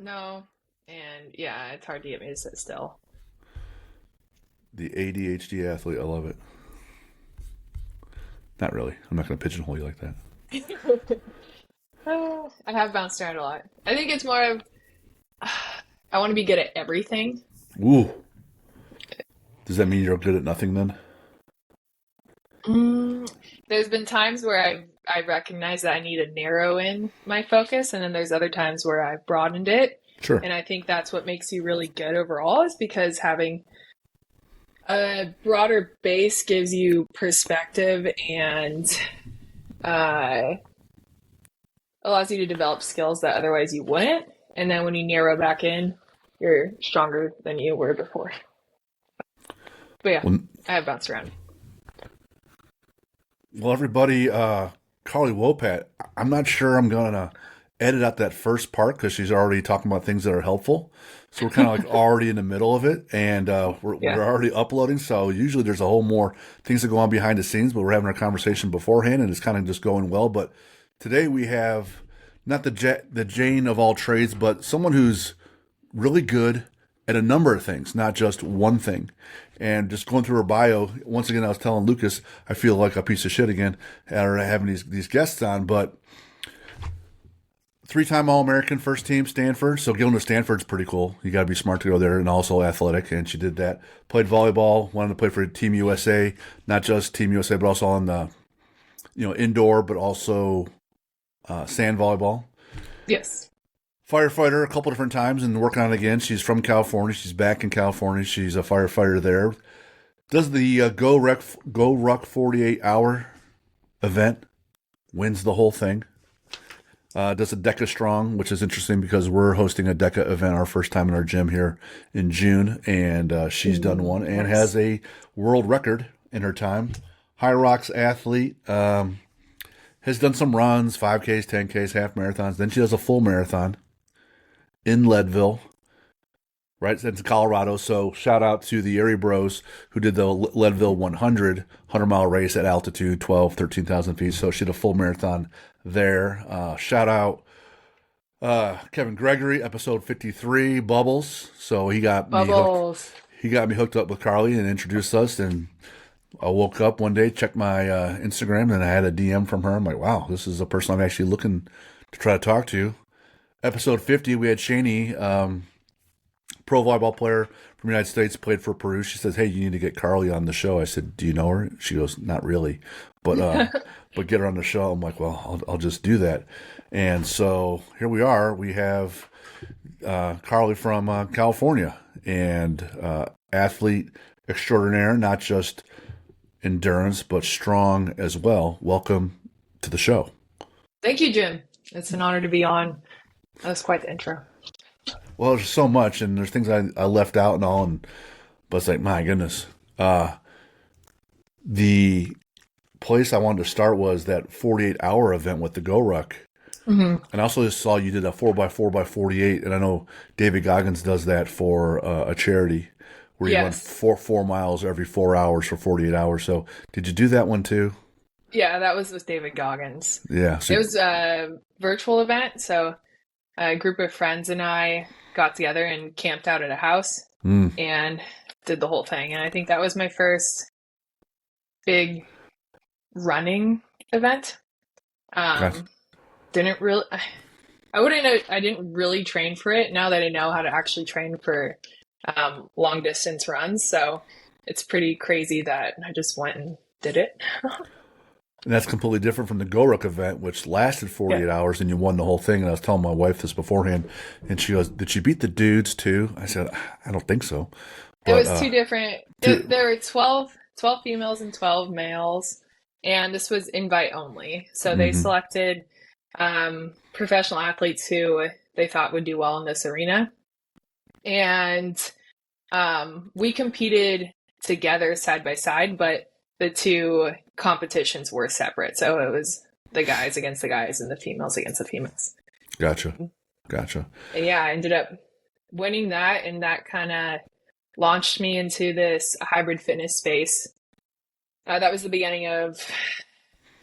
No. And yeah, it's hard to get me to sit still. The ADHD athlete. I love it. Not really. I'm not going to pigeonhole you like that. I have bounced around a lot. I think it's more of I want to be good at everything. Ooh. Does that mean you're good at nothing then? Mm, there's been times where I recognize that I need to narrow in my focus, and then there's other times where I've broadened it. Sure. And I think that's what makes you really good overall is because having a broader base gives you perspective and uh, allows you to develop skills that otherwise you wouldn't. And then when you narrow back in, you're stronger than you were before. But yeah, Well, I have bounced around. well everybody, Carly Wopat, I'm not sure I'm going to edit out that first part because she's already talking about things that are helpful. So we're kind of like already in the middle of it, and Yeah. we're already uploading. So usually there's a whole more things that go on behind the scenes, but we're having our conversation beforehand, and it's kind of just going well. But today we have not the Jane of all trades, but someone who's really good at a number of things, not just one thing. And just going through her bio, once again, I was telling Lucas, I feel like a piece of shit again, having these guests on, but three-time All-American, first team, Stanford. So going to Stanford's pretty cool. You got to be smart to go there, and also athletic. And she did that. Played volleyball. Wanted to play for Team USA, not just Team USA, but also on the indoor, but also sand volleyball. Yes. Firefighter a couple different times and working on it again. She's from California. She's back in California. She's a firefighter there. Does the Go Ruck 48-hour event. Wins the whole thing. Does a DECA Strong, which is interesting because we're hosting a DECA event, our first time in our gym here in June, and she's done one and Nice. has a world record in her time. High Rocks athlete, has done some runs, 5Ks, 10Ks, half marathons. Then she does a full marathon in Leadville, right? It's Colorado. So shout out to the Erie Bros who did the Leadville 100-mile race at altitude, 12, 13,000 feet. So she did a full marathon there. Shout out Kevin Gregory, episode 53, Bubbles. So he got me hooked. Bubbles. He got me hooked up with Carly and introduced us. And I woke up one day, checked my Instagram, and I had a DM from her. I'm like, wow, this is a person I'm actually looking to try to talk to. Episode 50, we had Shani, pro volleyball player from the United States, played for Peru. She says, "Hey, you need to get Carly on the show." I said, "Do you know her?" She goes, "Not really, but but get her on the show." I'm like, "Well, I'll just do that." And so here we are. We have Carly from California and athlete extraordinaire, not just endurance but strong as well. Welcome to the show. Thank you, Jim. It's an honor to be on. That was quite the intro. Well, there's so much, and there's things I left out and all, but it's like, my goodness. The place I wanted to start was that 48-hour event with the Go Ruck. Hmm. And I also just saw you did a 4x4 by 48, and I know David Goggins does that for a charity where you run Yes. four miles every 4 hours for 48 hours. So did you do that one too? Yeah, that was with David Goggins. Yeah. It So, was a virtual event, so a group of friends and I got together and camped out at a house mm, and did the whole thing. And I think that was my first big running event. gotcha. Um, didn't really, I wouldn't know, I didn't really train for it now that I know how to actually train for long distance runs. So it's pretty crazy that I just went and did it. And that's completely different from the GoRuck event, which lasted Yeah. 48 hours and you won the whole thing. And I was telling my wife this beforehand, and she goes, "Did she beat the dudes too?" I said, "I don't think so." It But was two different, two, there were 12 females and 12 males, and this was invite only. So they mm-hmm. selected professional athletes who they thought would do well in this arena. And we competed together side by side, but the two competitions were separate. So it was the guys against the guys and the females against the females. Gotcha. Gotcha. And yeah, I ended up winning that, and that kind of launched me into this hybrid fitness space. That was the beginning of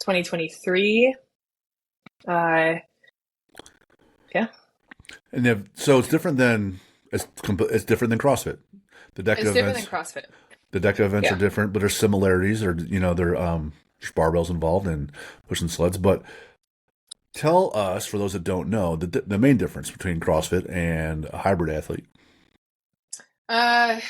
2023. Uh, yeah. And so it's different than CrossFit. The DECA It's different than events, CrossFit. the DECA events are Yeah. different, but there's similarities. Or there's barbells involved and pushing sleds. But tell us, for those that don't know, the main difference between CrossFit and a hybrid athlete. Uh,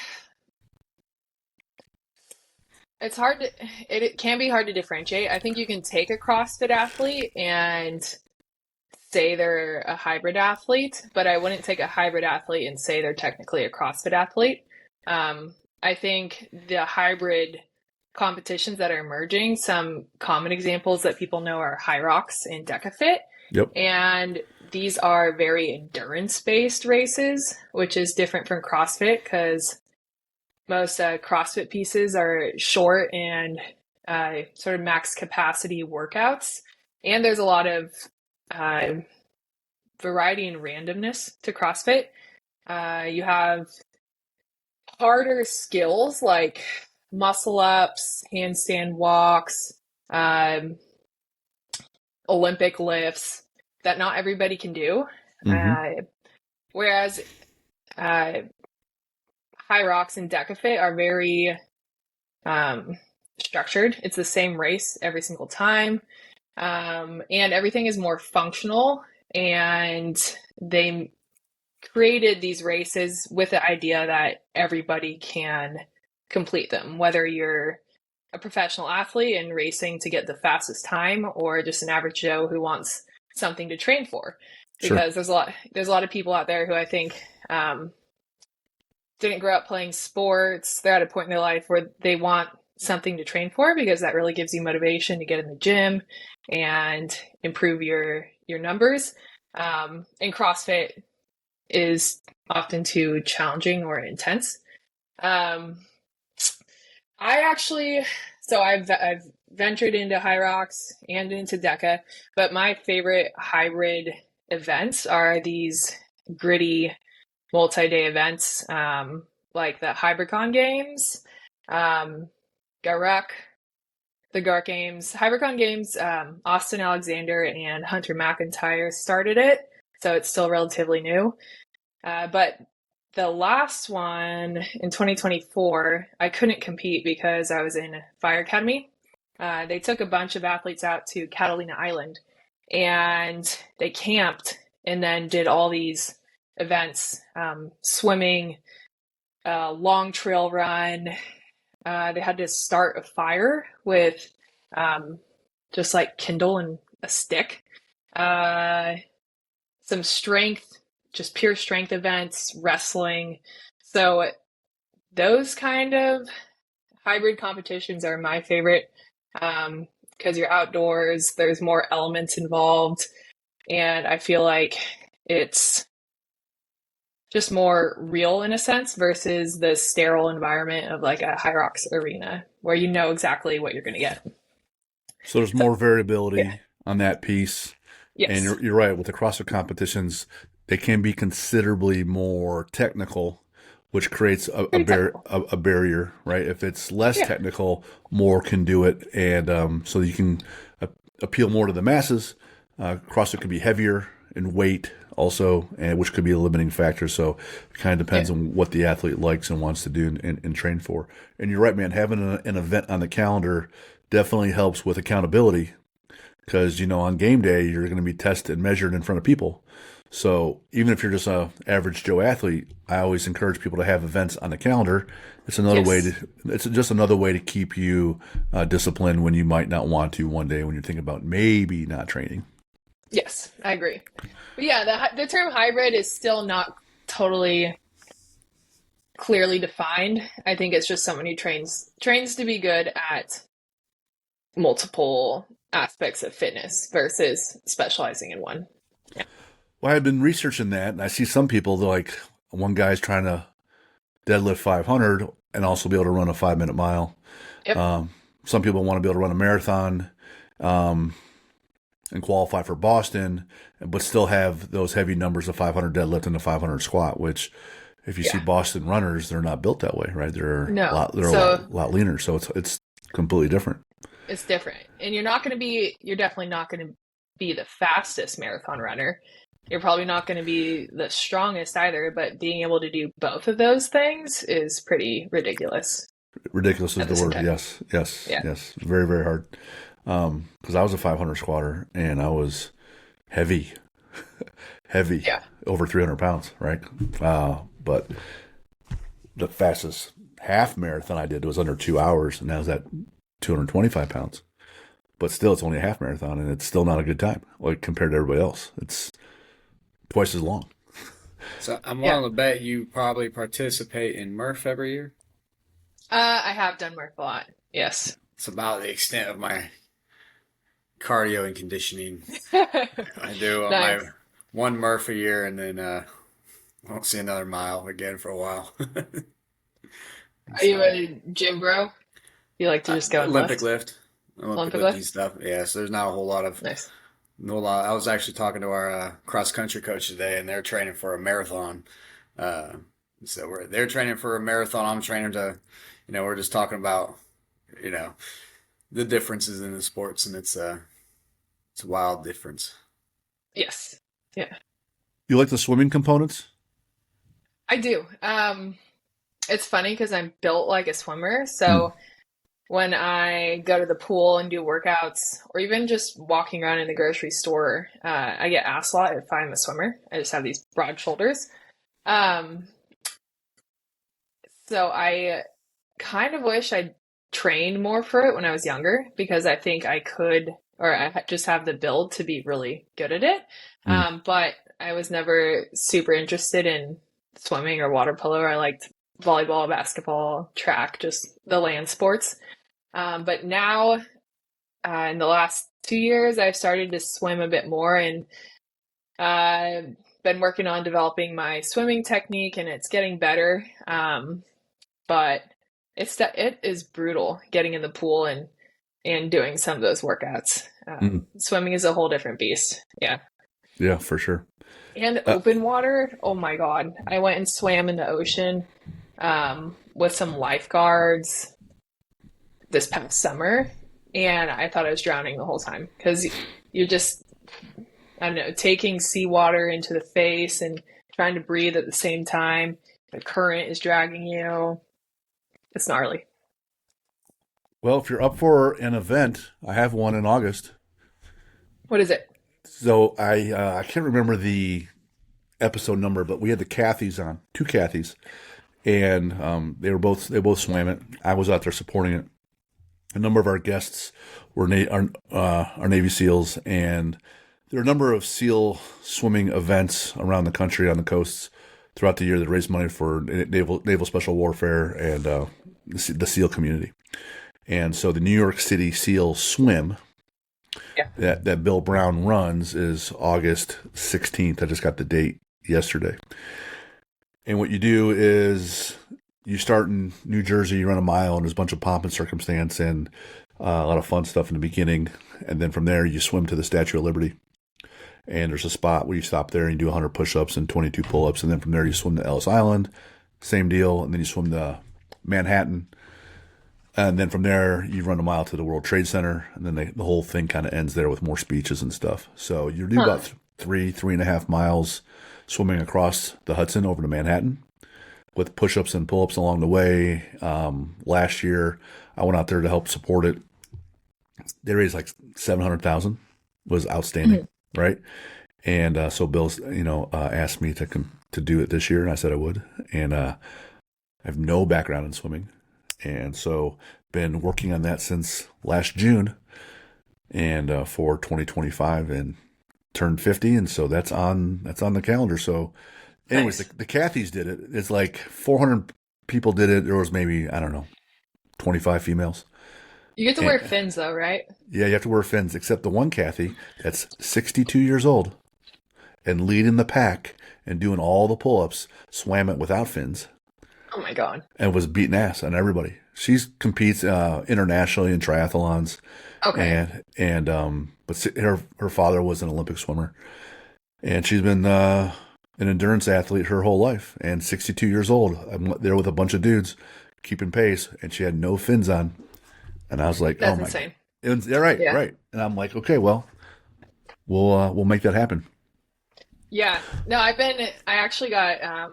it's hard to, it can be hard to differentiate. I think you can take a CrossFit athlete and say they're a hybrid athlete, but I wouldn't take a hybrid athlete and say they're technically a CrossFit athlete. I think the hybrid competitions that are emerging, some common examples that people know are High Rocks and DecaFit. Yep. And these are very endurance-based races, which is different from CrossFit because most CrossFit pieces are short and sort of max capacity workouts. And there's a lot of variety and randomness to CrossFit. You have harder skills like muscle ups, handstand walks, Olympic lifts that not everybody can do. Mm-hmm. Whereas High Rocks and DecaFit are very structured. It's the same race every single time. And everything is more functional. And they created these races with the idea that everybody can complete them, whether you're a professional athlete and racing to get the fastest time or just an average Joe who wants something to train for. Sure. Because there's a lot of people out there who I think didn't grow up playing sports. They're at a point in their life where they want something to train for because that really gives you motivation to get in the gym and improve your numbers. And CrossFit is often too challenging or intense. I've ventured into High Rocks and into DECA, but my favorite hybrid events are these gritty multi-day events, like the Hypercon Games, Garuk, the Gark Games. Hypercon Games, Austin Alexander and Hunter McIntyre started it, so it's still relatively new. But the last one in 2024, I couldn't compete because I was in Fire Academy. They took a bunch of athletes out to Catalina Island and they camped and then did all these events, swimming, long trail run. They had to start a fire with just like kindle and a stick. Some strength, just pure strength events, wrestling. So those kind of hybrid competitions are my favorite because you're outdoors, there's more elements involved, and I feel like it's just more real in a sense versus the sterile environment of like a High Rocks arena where you know exactly what you're going to get. So there's more variability Yeah. on that piece. And Yes. you're right, with the CrossFit competitions, they can be considerably more technical, which creates Pretty technical. a barrier, right? If it's less Yeah. technical, more can do it, and so you can appeal more to the masses. CrossFit could be heavier in weight, also, and which could be a limiting factor. So it kind of Yeah. depends on what the athlete likes and wants to do and train for. And you're right, man. Having an event on the calendar definitely helps with accountability because on game day you're going to be tested and measured in front of people. So even if you're just a average Joe athlete, I always encourage people to have events on the calendar. Yes. It's just another way to keep you disciplined when you might not want to one day when you're thinking about maybe not training. Yes, I agree. But yeah, the term hybrid is still not totally clearly defined. I think it's just someone who trains to be good at multiple aspects of fitness versus specializing in one. Yeah. Well, I've been researching that, and I see some people they're like one guy's trying to deadlift 500 and also be able to run a 5 minute mile. Yep. Some people want to be able to run a marathon. And qualify for Boston, but still have those heavy numbers of 500 deadlift and a 500 squat, which if you see Yeah. Boston runners, they're not built that way, right? No. They're So lot leaner. So it's completely different. it's different. And you're definitely not going to be the fastest marathon runner, You're probably not going to be the strongest either, but being able to do both of those things is pretty ridiculous Ridiculous is at the the same word. time. Yes, yes, Yeah. yes. Very, very hard. Because I was a 500 squatter and I was heavy, heavy, Yeah. over 300 pounds, right? But the fastest half marathon I did was under 2 hours, and that was at 225 pounds. But still, it's only a half marathon, and it's still not a good time, like compared to everybody else. It's twice as long. So I'm Yeah. willing to bet you probably participate in Murph every year. I have done Murph a lot. Yes. It's about the extent of my cardio and conditioning. I do my Nice. one Murph a year, and then won't see another mile again for a while. Are you So a gym bro? You like to just go and Olympic lift? lift, Olympic Olympic lifting lift? stuff. Yeah, so there's not a whole lot of Nice. no lot. I was actually talking to our cross country coach today, and they're training for a marathon. Uh, they're training for a marathon. I'm training to, we're just talking about, you know, the differences in the sports, and it's a wild difference. Yes. Yeah. You like the swimming components? I do. It's funny because I'm built like a swimmer. Hmm. So when I go to the pool and do workouts, or even just walking around in the grocery store, I get asked a lot if I'm a swimmer. I just have these broad shoulders. Um, so I kind of wish I trained more for it when I was younger because I think I could, or just have the build to be really good at it. Hmm. But I was never super interested in swimming or water polo. I liked volleyball, basketball, track, just the land sports. But now, in the last 2 years, I've started to swim a bit more and been working on developing my swimming technique, and it's getting better. But it is brutal getting in the pool and doing some of those workouts. Hmm. Swimming is a whole different beast. Yeah. Yeah, for sure. And Uh, open water, oh my God. I went and swam in the ocean with some lifeguards this past summer, and I thought I was drowning the whole time because you're just, I don't know, taking seawater into the face and trying to breathe at the same time. The current is dragging you. It's gnarly. well, if you're up for an event, I have one in August. What is it? So I can't remember the episode number, but we had the Cathys on, two Cathys, and they both swam it. I was out there supporting it. A number of our guests were our Navy SEALs, and there are a number of SEAL swimming events around the country on the coasts throughout the year that raise money for naval special warfare and the SEAL community. And so the New York City SEAL Swim Yeah. that Bill Brown runs is August 16th. I just got the date yesterday. And what you do is you start in New Jersey, you run a mile, and there's a bunch of pomp and circumstance and a lot of fun stuff in the beginning. And then from there, you swim to the Statue of Liberty. And there's a spot where you stop there and you do 100 push-ups and 22 pull-ups. And then from there, you swim to Ellis Island. Same deal. And then you swim to Manhattan. And then from there, you run a mile to the World Trade Center. And then the whole thing kind of ends there with more speeches and stuff. So you do Huh. about 3.5 miles swimming across the Hudson over to Manhattan with push-ups and pull-ups along the way. Last year, I went out there to help support it. They raised like 700,000. Was outstanding, right? And so Bill's, asked me to do it this year, and I said I would. And I have no background in swimming, and so been working on that since last June, and for 2025, and turned 50, and so that's on the calendar. So, anyways, Nice. the Cathys did it. It's like 400 people did it. There was maybe, I don't know, 25 females. You get to wear And, fins though, right? yeah, you have to wear fins, except the one Kathy that's 62 years old and leading the pack and doing all the pull-ups, swam it without fins Oh my God. and was beating ass on everybody. She competes internationally in triathlons, Okay. but her father was an Olympic swimmer, and she's been an endurance athlete her whole life. And 62 years old, I'm there with a bunch of dudes keeping pace, and she had no fins on. And I was like, That's "Oh my!" insane. Yeah, right, Yeah. right. And I'm like, "Okay, well, we'll make that happen." Yeah. No, I actually got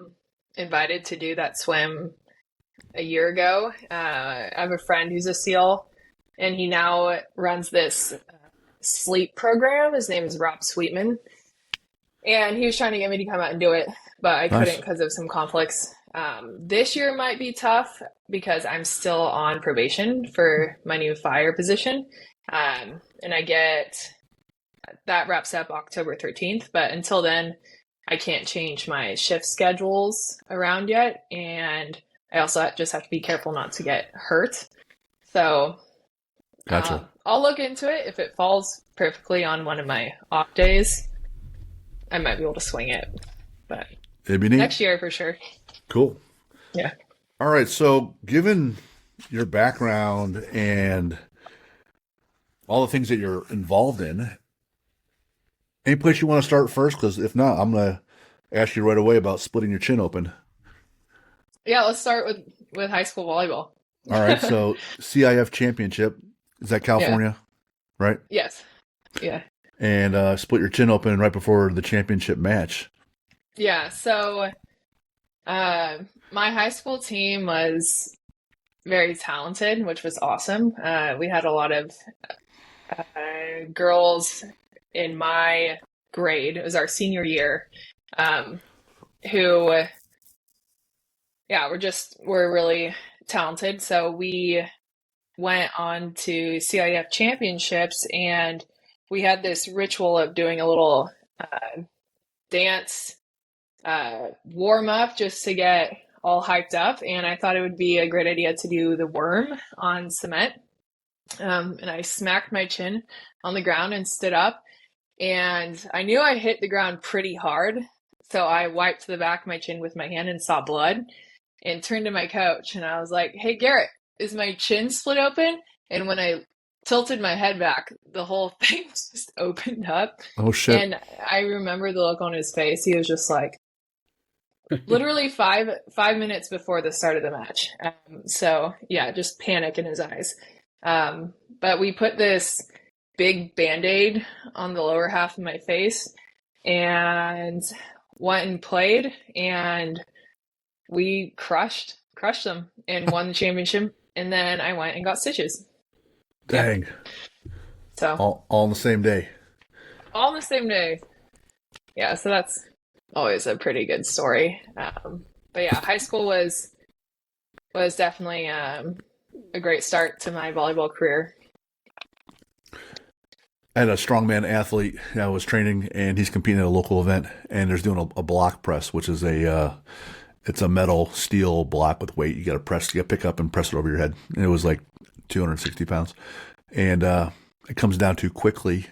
invited to do that swim a year ago. I have a friend who's a SEAL, and he now runs this sleep program. His name is Rob Sweetman. And he was trying to get me to come out and do it, but I couldn't Nice. because of some conflicts. This year might be tough because I'm still on probation for my new fire position. And I get that wraps up October 13th, but until then, I can't change my shift schedules around yet. And I also just have to be careful not to get hurt. So Gotcha. I'll look into it. If it falls perfectly on one of my off days, I might be able to swing it. But It'd be neat. next year for sure. Cool. Yeah. All right. So, given your background and all the things that you're involved in, any place you want to start first? Because if not, I'm going to ask you right away about splitting your chin open. Yeah, let's start with high school volleyball. All right. So, CIF championship, is that California? Right? Yes. Yeah. And split your chin open right before the championship match. Yeah. So my high school team was very talented, which was awesome. We had a lot of girls in my grade. It was our senior year, who, yeah, were really talented. So we went on to CIF championships, and we had this ritual of doing a little dance warm up just to get all hyped up. And I thought it would be a great idea to do the worm on cement. And I smacked my chin on the ground and stood up. And I knew I hit the ground pretty hard. So I wiped the back of my chin with my hand and saw blood and turned to my coach. And I was like, "Hey, Garrett, is my chin split open?" And when I tilted my head back, the whole thing was just opened up. Oh, shit. And I remember the look on his face. He was just like, literally 5 minutes before the start of the match. So yeah, just panic in his eyes. But we put this big Band-Aid on the lower half of my face and went and played, and we crushed them and won the championship. And then I went and got stitches. Dang. So All on the same day. all the same day. Yeah, so that's always a pretty good story. But yeah, high school was definitely a great start to my volleyball career. I had a strongman athlete that was training, and he's competing at a local event, and there's doing a block press, which is it's a metal steel block with weight. You got to pick up and press it over your head. And it was like 260 pounds, and it comes down too quickly.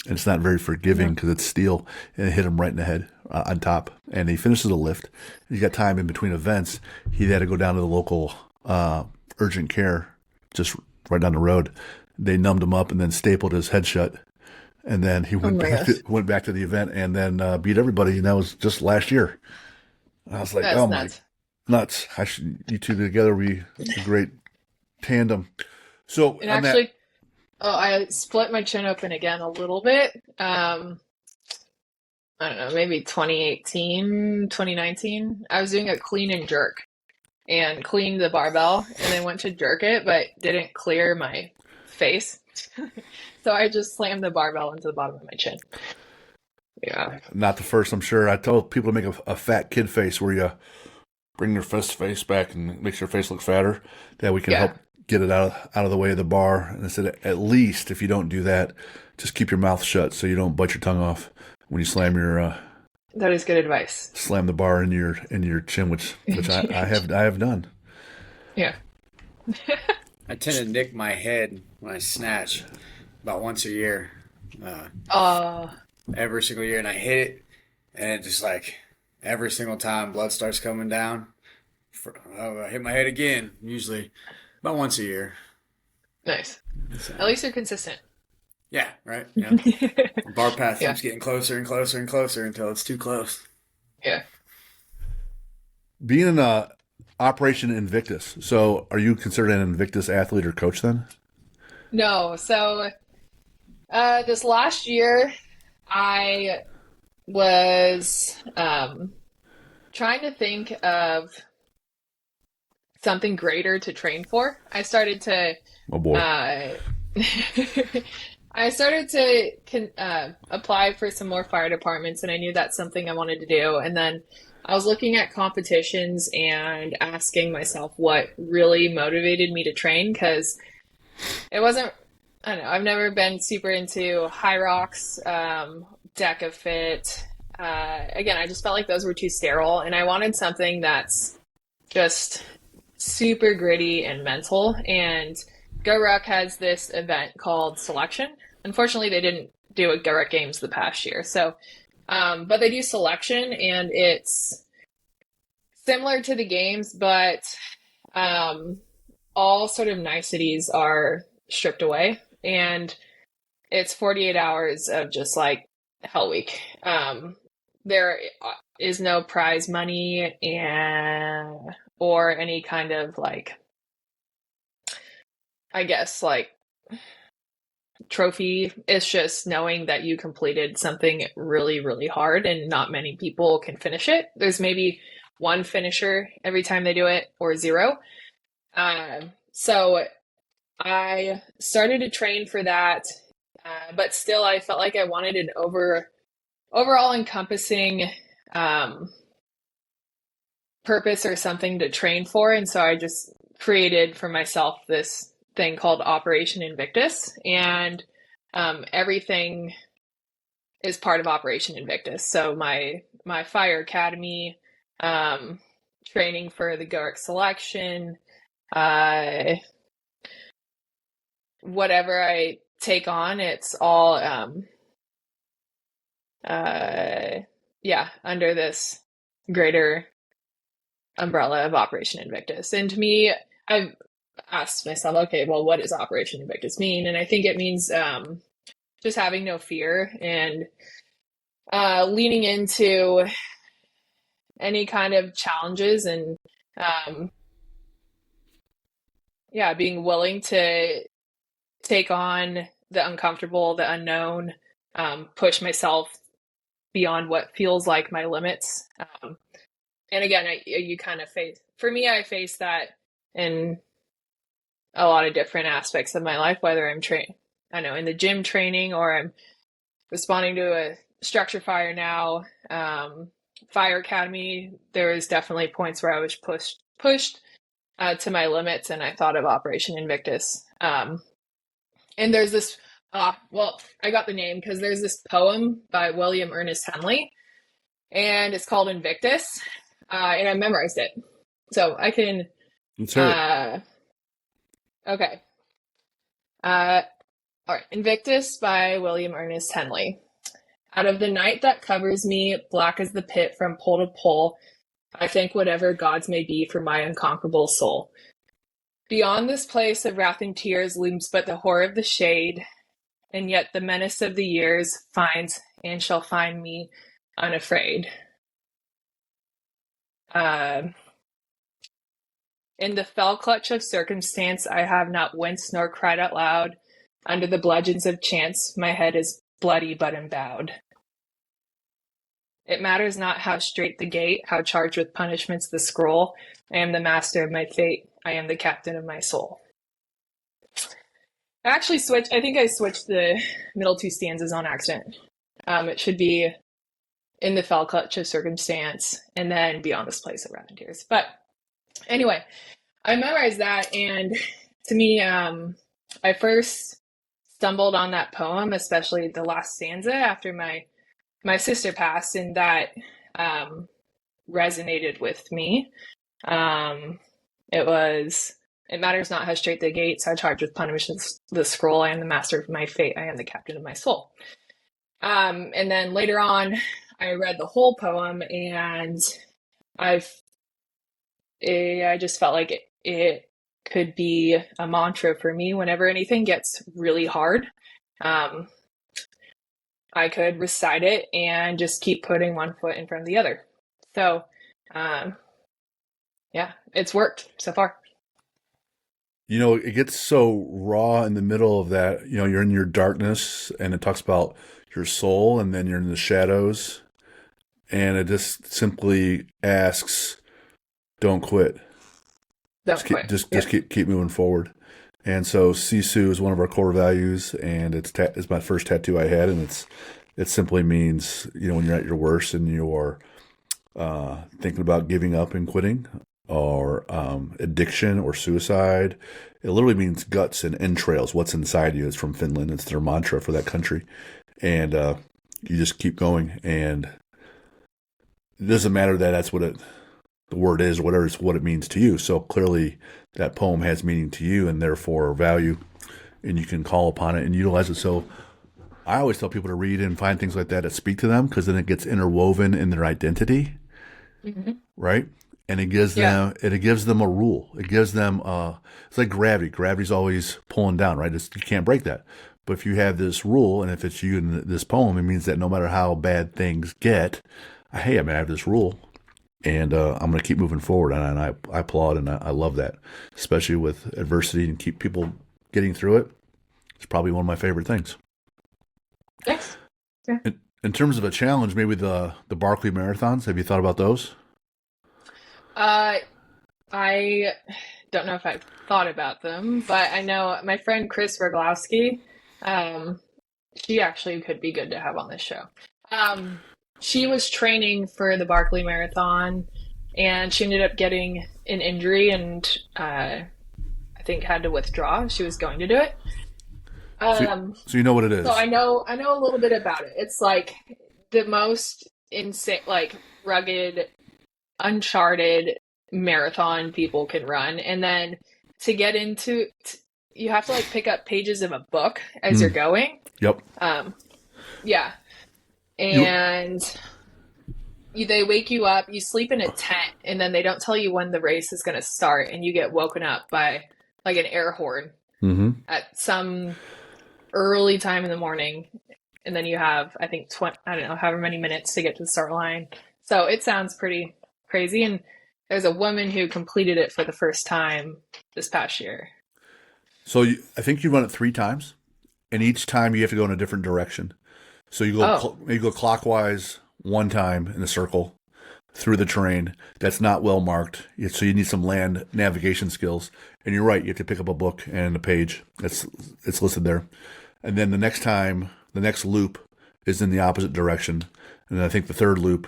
And it's not very forgiving because it's steel, and it hit him right in the head on top. And he finishes the lift. He's got time in between events. He had to go down to the local urgent care, just right down the road. They numbed him up and then stapled his head shut. And then he went back to the event and then beat everybody. And that was just last year. And I was like, That's oh nuts. my, nuts! You two together be a great tandem. So And actually, I split my chin open again a little bit. I don't know, maybe 2018, 2019. I was doing a clean and jerk and cleaned the barbell and then went to jerk it, but didn't clear my face. So I just slammed the barbell into the bottom of my chin. Yeah. not the first, I'm sure. I tell people to make a fat kid face where you bring your face back and makes your face look fatter. That we can help get it out of the way of the bar. And I said, at least if you don't do that, just keep your mouth shut so you don't bite your tongue off when you slam your That is good advice. slam the bar in your chin, which I have done. Yeah. I tend to nick my head when I snatch about once a year, every single year, and I hit it, and it just like every single time blood starts coming down. I hit my head again, usually about once a year. Nice. So, At least you're consistent. yeah, right. Yeah. Bar path keeps getting closer and closer and closer until it's too close. Yeah. Being in Operation Invictus, so are you considered an Invictus athlete or coach then? No. So this last year, I was trying to think of something greater to train for. Oh boy. Uh, I started to apply for some more fire departments, and I knew that's something I wanted to do. And then I was looking at competitions and asking myself what really motivated me to train because it wasn't, I don't know, I've never been super into high rocks, deca fit. Again, I just felt like those were too sterile, and I wanted something that's just super gritty and mental. And Go Ruck has this event called Selection. Unfortunately, they didn't do a Go Ruck Games the past year, so but they do Selection, and it's similar to the games, but um, all sort of niceties are stripped away, and it's 48 hours of just like Hell Week. There is no prize money and or any kind of like, I guess, like trophy. It's just knowing that you completed something really, really hard and not many people can finish it. There's maybe one finisher every time they do it or zero. So I started to train for that, but still I felt like I wanted an overall encompassing um, purpose or something to train for. And so I just created for myself this thing called Operation Invictus. And everything is part of Operation Invictus. So my fire academy, training for the GORC selection, uh, whatever I take on, it's all yeah, under this greater umbrella of Operation Invictus. And to me, I've asked myself, okay, well, what does Operation Invictus mean? And I think it means just having no fear and leaning into any kind of challenges and um, yeah, being willing to take on the uncomfortable, the unknown, push myself beyond what feels like my limits. And again, you kind of face, for me, I face that in a lot of different aspects of my life, whether I'm I know, in the gym training or I'm responding to a structure fire now. Fire Academy, there was definitely points where I was pushed to my limits, and I thought of Operation Invictus. And there's this, well, I got the name because there's this poem by William Ernest Henley, and it's called Invictus, and I memorized it. So I can, Let's hear it. Okay. All right. Invictus by William Ernest Henley. Out of the night that covers me, black as the pit from pole to pole, I thank whatever gods may be for my unconquerable soul. Beyond this place of wrath and tears looms but the horror of the shade, and yet the menace of the years finds and shall find me unafraid. In the fell clutch of circumstance, I have not winced nor cried out loud. Under the bludgeons of chance, my head is bloody but embowed. It matters not how strait the gate, how charged with punishments the scroll. I am the master of my fate. I am the captain of my soul. I think I switched the middle two stanzas on accident. It should be in the fell clutch of circumstance and then beyond this place of wrath and tears. But anyway, I memorized that, and to me, I first stumbled on that poem, especially the last stanza after my sister passed, and that resonated with me. It matters not how straight the gates are charged with punishments the scroll. I am the master of my fate. I am the captain of my soul. And then later on, I read the whole poem, and I just felt like it could be a mantra for me whenever anything gets really hard. I could recite it and just keep putting one foot in front of the other. So, yeah, it's worked so far. You know, it gets so raw in the middle of that. You know, you're in your darkness, and it talks about your soul, and then you're in the shadows. and it just simply asks, "Don't quit. Don't quit. Just keep moving forward." And so Sisu is one of our core values, and it's my first tattoo I had, and it simply means, when you're at your worst and you're thinking about giving up and quitting, or addiction or suicide. It literally means guts and entrails. What's inside you. It's from Finland. It's their mantra for that country, and you just keep going. And it doesn't matter that that's what the word is, or whatever. It's what it means to you. So clearly, that poem has meaning to you, and therefore value, and you can call upon it and utilize it. So I always tell people to read and find things like that speak to them, because then it gets interwoven in their identity, right? And it gives them a rule. It gives them it's like gravity. Gravity's always pulling down, right? You can't break that. But if you have this rule, and if it's you in this poem, it means that no matter how bad things get, hey, I have this rule, and I'm going to keep moving forward. And I applaud, and I love that, especially with adversity, and keep people getting through it. It's probably one of my favorite things. Thanks. Yeah. In terms of a challenge, maybe the Barkley marathons. Have you thought about those? I don't know if I've thought about them, but I know my friend Chris Roglowski, she actually could be good to have on this show. She was training for the Barkley Marathon, and she ended up getting an injury, and I think had to withdraw. She was going to do it. So you know what it is. So I know a little bit about it. It's like the most insane, like rugged, uncharted marathon people can run, and then to get into you have to like pick up pages of a book as you're going. Yep. Yeah. And they wake you up, you sleep in a tent, and then they don't tell you when the race is going to start, and you get woken up by like an air horn at some early time in the morning, and then you have, I think, I don't know, however many minutes to get to the start line. So it sounds pretty crazy, and there's a woman who completed it for the first time this past year. So I think you run it 3 times, and each time you have to go in a different direction. So you go clockwise one time in a circle through the terrain that's not well marked. So you need some land navigation skills. And you're right, you have to pick up a book and a page. It's listed there. And then the next time, the next loop is in the opposite direction. And then I think the third loop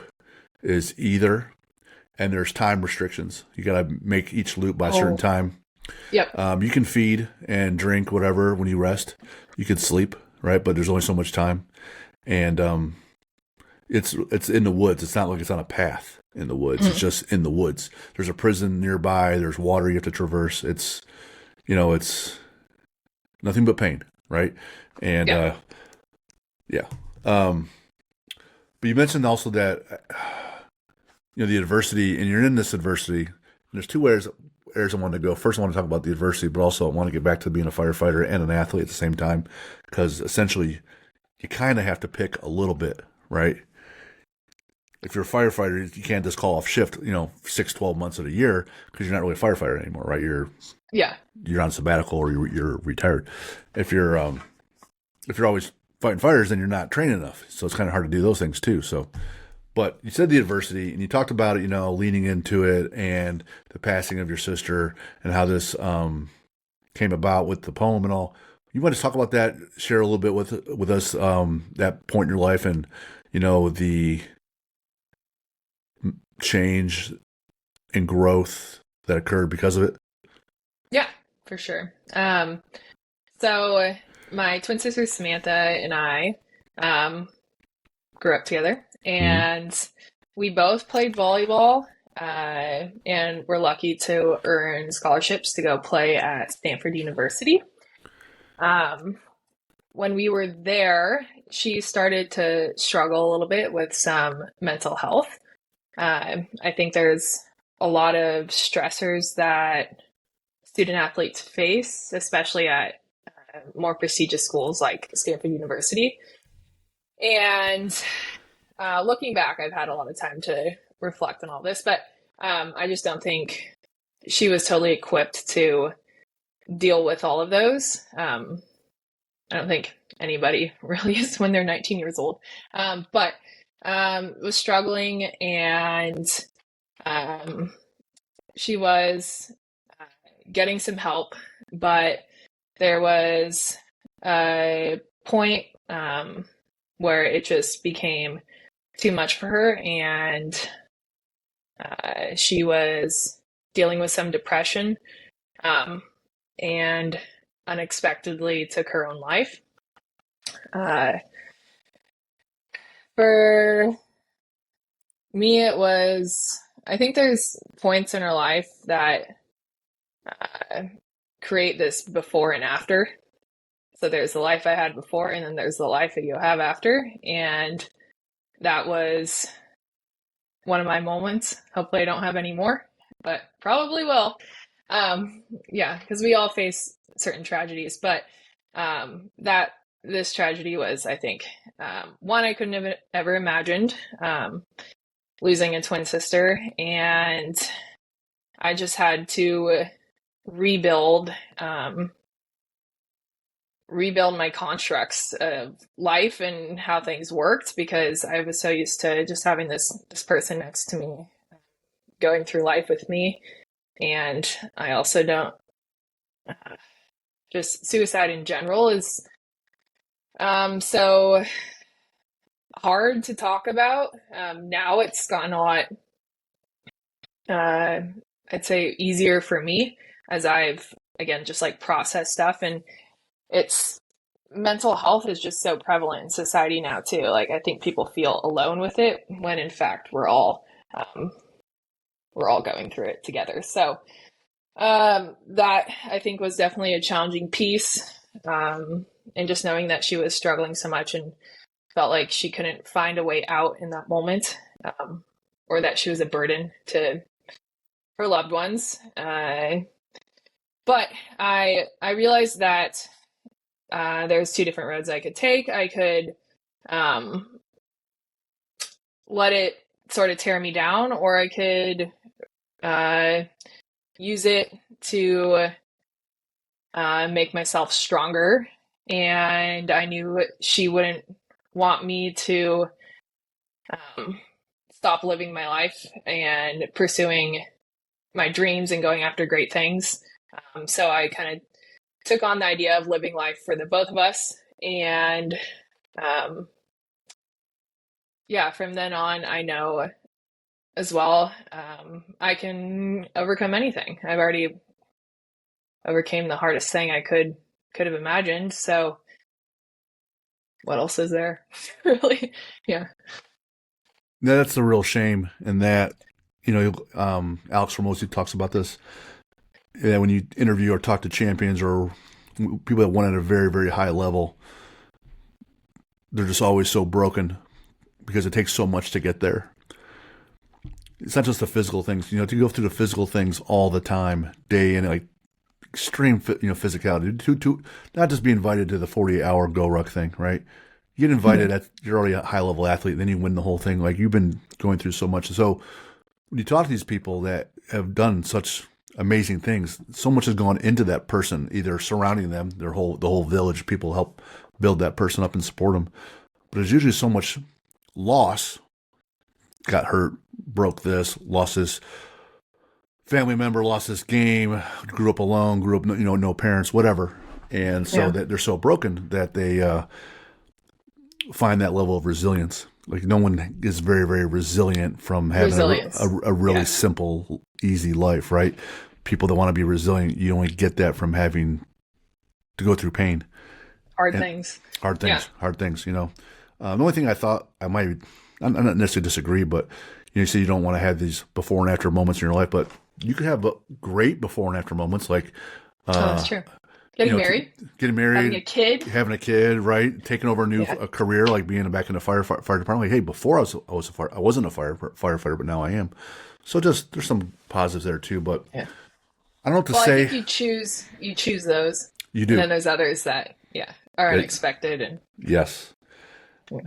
is either. And there's time restrictions. You got to make each loop by a certain time. Yep. You can feed and drink whatever when you rest. You could sleep, right? But there's only so much time. And it's in the woods. It's not like it's on a path in the woods. It's just in the woods. There's a prison nearby. There's water you have to traverse. It's nothing but pain, right? And but you mentioned also that the adversity, and you're in this adversity. And there's 2 areas I want to go. First, I want to talk about the adversity, but also I want to get back to being a firefighter and an athlete at the same time, because essentially you kind of have to pick a little bit, right? If you're a firefighter, you can't just call off shift, 6, 12 months of the year, because you're not really a firefighter anymore, right? You're on sabbatical, or you're retired. If you're always fighting fires, then you're not trained enough. So it's kind of hard to do those things too. So, but you said the adversity, and you talked about it, leaning into it, and the passing of your sister, and how this came about with the poem and all. You want to talk about that? Share a little bit with us that point in your life, and the change and growth that occurred because of it. Yeah, for sure. So my twin sister Samantha and I grew up together, and we both played volleyball, and we're lucky to earn scholarships to go play at Stanford University. When we were there, she started to struggle a little bit with some mental health. I think there's a lot of stressors that student athletes face, especially at more prestigious schools like Stanford University. And looking back, I've had a lot of time to reflect on all this, but I just don't think she was totally equipped to deal with all of those. I don't think anybody really is when they're 19 years old. But was struggling, and she was getting some help, but there was a point where it just became too much for her, and she was dealing with some depression, and unexpectedly took her own life. For me, it was, I think there's points in her life that create this before and after. So there's the life I had before, and then there's the life that you have after. And that was one of my moments. Hopefully I don't have any more, but probably will. Yeah, because we all face certain tragedies, but that this tragedy was, I think, one I couldn't have ever imagined, losing a twin sister, and I just had to rebuild my constructs of life and how things worked, because I was so used to just having this person next to me, going through life with me. And I also don't, just suicide in general is so hard to talk about. Now it's gotten a lot, I'd say, easier for me as I've, again, just like processed stuff. And it's, mental health is just so prevalent in society now too. Like, I think people feel alone with it when in fact we're all going through it together. So that, I think, was definitely a challenging piece. And just knowing that she was struggling so much and felt like she couldn't find a way out in that moment, or that she was a burden to her loved ones. But I realized that there's two different roads I could take. I could let it sort of tear me down, or I could use it to make myself stronger. And I knew she wouldn't want me to stop living my life and pursuing my dreams and going after great things. So I kind of took on the idea of living life for the both of us. And yeah, from then on, I know as well, I can overcome anything. I've already overcame the hardest thing I could have imagined. So what else is there? Really? Yeah. That's the real shame in that, Alex Ramosi talks about this. Yeah, when you interview or talk to champions or people that won at a very, very high level, they're just always so broken because it takes so much to get there. It's not just the physical things, to go through the physical things all the time, day in, like extreme, physicality. To not just be invited to the 48-hour Go Ruck thing, right? You get invited, you're already a high-level athlete, then you win the whole thing. Like, you've been going through so much. So when you talk to these people that have done such amazing things, so much has gone into that person, either surrounding them, the whole village, people help build that person up and support them. But there's usually so much loss. Got hurt, broke this, lost this family member, lost this game, grew up alone, grew up, no parents, whatever. And so that they're so broken that they find that level of resilience. Like, no one is very, very resilient from having a really simple, easy life, right? People that want to be resilient, you only get that from having to go through pain. Hard things. The only thing I thought I might, I'm not necessarily disagree, but you say you don't want to have these before and after moments in your life, but you could have great before and after moments, like that's true. Getting married, having a kid, right? Taking over a career, like being back in the fire department. Like, hey, before I wasn't a firefighter, but now I am. So just there's some positives there too. But I don't know what to say. I think you choose those. You do. And then there's others that are unexpected and yes,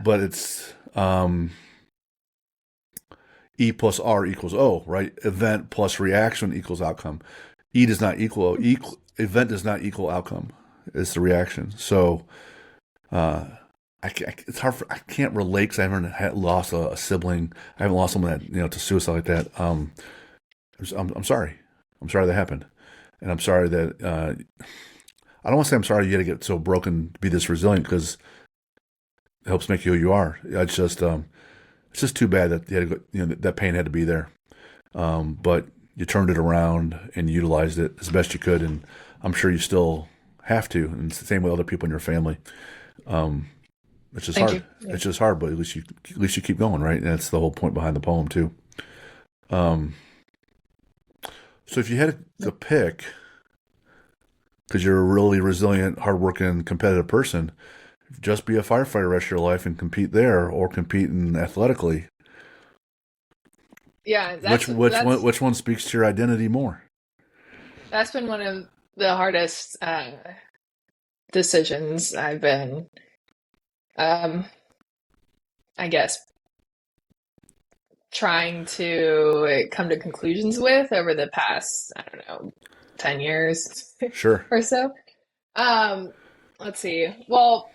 but it's E plus R equals O, right? Event plus reaction equals outcome. E does not equal event does not equal outcome. It's the reaction. So it's hard I can't relate because I haven't lost a sibling. I haven't lost someone that, to suicide like that. I'm sorry. I'm sorry that happened. And I'm sorry that, I don't want to say I'm sorry you had to get so broken to be this resilient, because it helps make you who you are. It's just too bad that you had to go, that pain had to be there. But you turned it around and utilized it as best you could, and I'm sure you still have to. And it's the same with other people in your family. It's just Thank hard. you. Yeah. It's just hard, but at least you keep going, right? And that's the whole point behind the poem too. Um, so if you had to pick, because you're a really resilient, hardworking, competitive person, just be a firefighter the rest of your life and compete there, or compete in athletically. Yeah, Which one speaks to your identity more? that's been one of the hardest decisions I've been, um, I guess, trying to come to conclusions with over the past, I don't know, 10 years Sure. or so. Um, let's see. Well,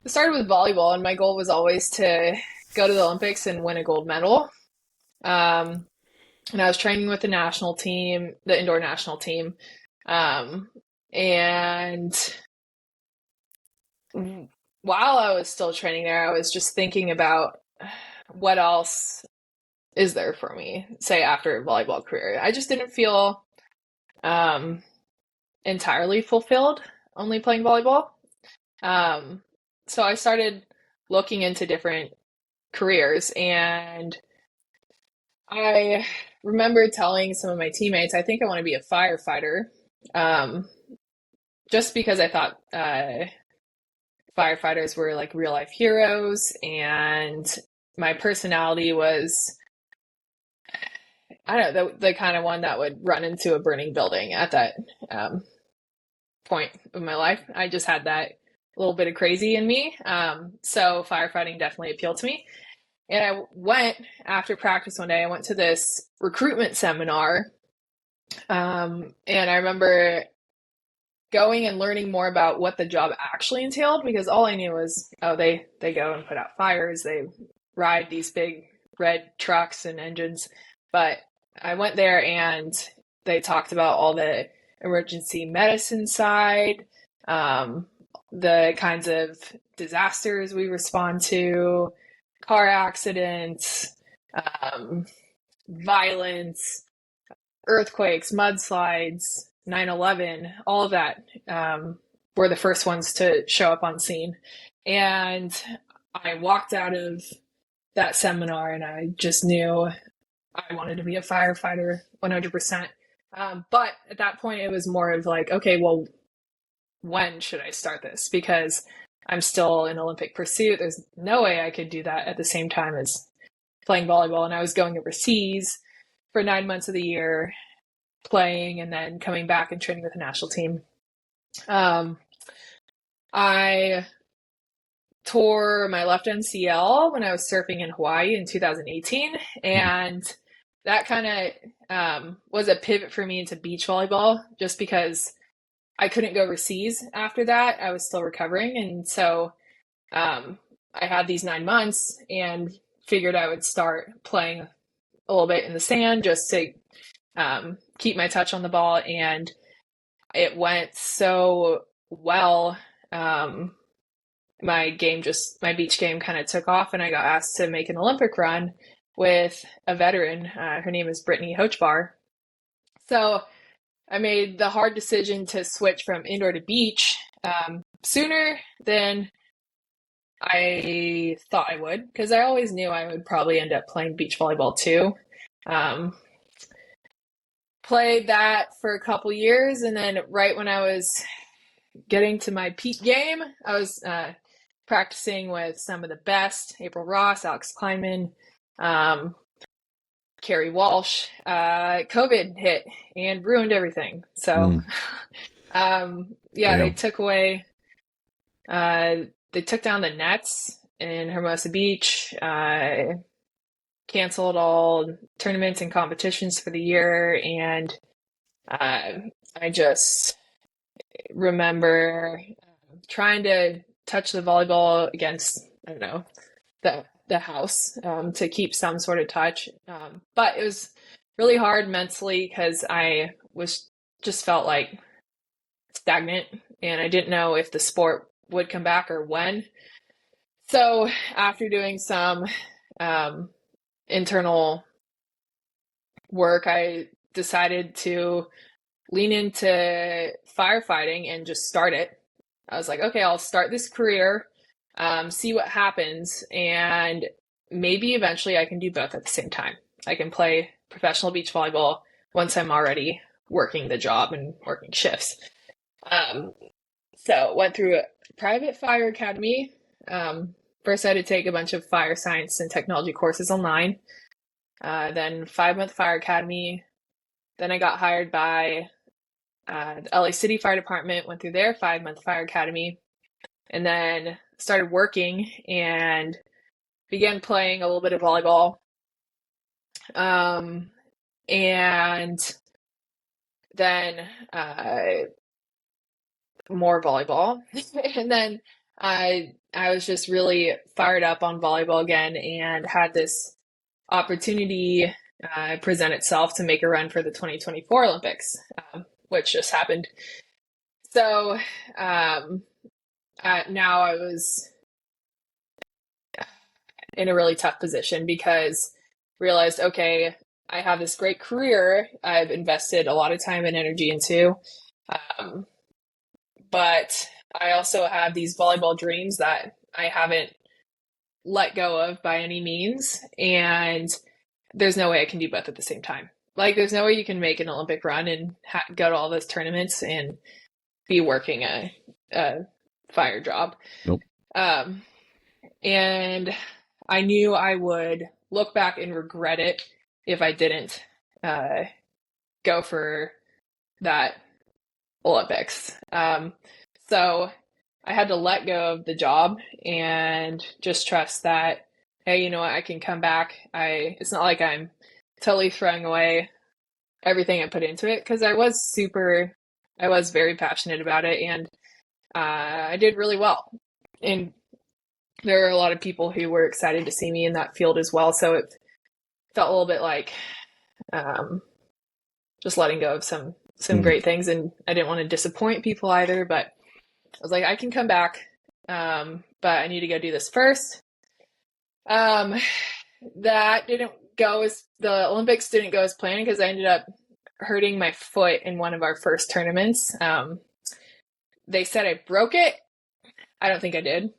it started with volleyball, and my goal was always to go to the Olympics and win a gold medal. Um, and I was training with the national team, the indoor national team. Um, and while I was still training there, I was just thinking about what else is there for me, say after a volleyball career. I just didn't feel um, entirely fulfilled only playing volleyball. Um, so I started looking into different careers, and I remember telling some of my teammates, I think I want to be a firefighter, um, just because I thought firefighters were like real life heroes, and my personality was, I don't know, the kind of one that would run into a burning building at that point of my life. I just had that little bit of crazy in me. So firefighting definitely appealed to me. And I went after practice one day, I went to this recruitment seminar. And I remember going and learning more about what the job actually entailed, because all I knew was, oh, they go and put out fires, they ride these big red trucks and engines. But I went there and they talked about all the emergency medicine side, the kinds of disasters we respond to, car accidents, violence, earthquakes, mudslides, 9/11, all of that were the first ones to show up on scene. And I walked out of that seminar and I just knew I wanted to be a firefighter 100%. But at that point, it was more of like, okay, well, when should I start this? Because I'm still in Olympic pursuit. There's no way I could do that at the same time as playing volleyball. And I was going overseas for 9 months of the year, playing and then coming back and training with the national team. I tore my left MCL when I was surfing in Hawaii in 2018. And that kind of was a pivot for me into beach volleyball, just because I couldn't go overseas after that. I was still recovering. And so I had these 9 months and figured I would start playing a little bit in the sand just to keep my touch on the ball. And it went so well. My beach game kind of took off, and I got asked to make an Olympic run with a veteran. Her name is Brittany Hochbar. So I made the hard decision to switch from indoor to beach sooner than I thought I would, because I always knew I would probably end up playing beach volleyball too. Played that for a couple years, and then right when I was getting to my peak game, I was practicing with some of the best: April Ross, Alex Kleinman, Carrie Walsh. COVID hit and ruined everything. So, they took away, they took down the nets in Hermosa Beach, canceled all tournaments and competitions for the year. And I just remember trying to touch the volleyball against, I don't know, the house, to keep some sort of touch. But it was really hard mentally because I was just felt like stagnant, and I didn't know if the sport would come back or when. So after doing some internal work, I decided to lean into firefighting and just start it. I was like, okay, I'll start this career, see what happens, and maybe eventually I can do both at the same time. I can play professional beach volleyball once I'm already working the job and working shifts. So went through a private fire academy. First, I had to take a bunch of fire science and technology courses online. Then 5-month fire academy. Then I got hired by the LA City Fire Department, went through their 5-month fire academy, and then started working and began playing a little bit of volleyball. And then more volleyball. And then I was just really fired up on volleyball again and had this opportunity present itself to make a run for the 2024 Olympics, which just happened. So now I was in a really tough position because realized, okay, I have this great career I've invested a lot of time and energy into, but I also have these volleyball dreams that I haven't let go of by any means, and there's no way I can do both at the same time. Like, there's no way you can make an Olympic run and go to all those tournaments and be working a fire job. Nope. And I knew I would look back and regret it if I didn't go for that Olympics. So I had to let go of the job and just trust that, hey, you know what, I can come back. It's not like I'm totally throwing away everything I put into it, because I was very passionate about it, and I did really well. And there are a lot of people who were excited to see me in that field as well. So it felt a little bit like just letting go of some great things. And I didn't want to disappoint people either, but I was like, I can come back, but I need to go do this first. That didn't go as the Olympics didn't go as planned, because I ended up hurting my foot in one of our first tournaments. They said I broke it. I don't think I did,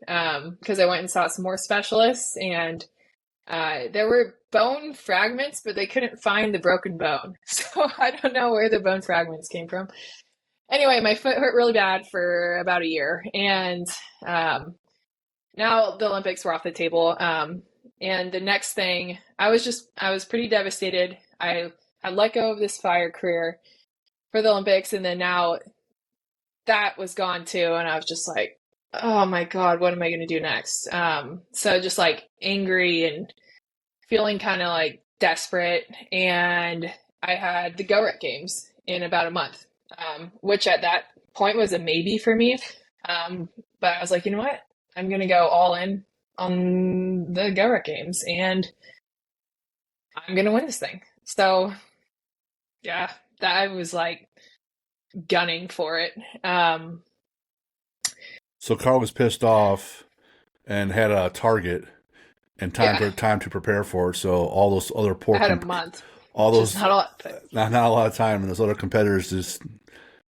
because I went and saw some more specialists, and there were bone fragments, but they couldn't find the broken bone. So I don't know where the bone fragments came from. Anyway, my foot hurt really bad for about a year, and now the Olympics were off the table. And the next thing, I was pretty devastated. I let go of this fire career for the Olympics, and then now that was gone too, and I was just like, oh my God, what am I going to do next? So just like angry and feeling kind of like desperate. And I had the Go-Rec Games in about a month, which at that point was a maybe for me. But I was like, you know what? I'm going to go all in on the Go-Rec Games, and I'm going to win this thing. So yeah, I was like gunning for it. So Carl was pissed off and had a target and time to prepare for it. So all those other poor, I had a month. all those not a lot, but... not a lot of time, and those other competitors just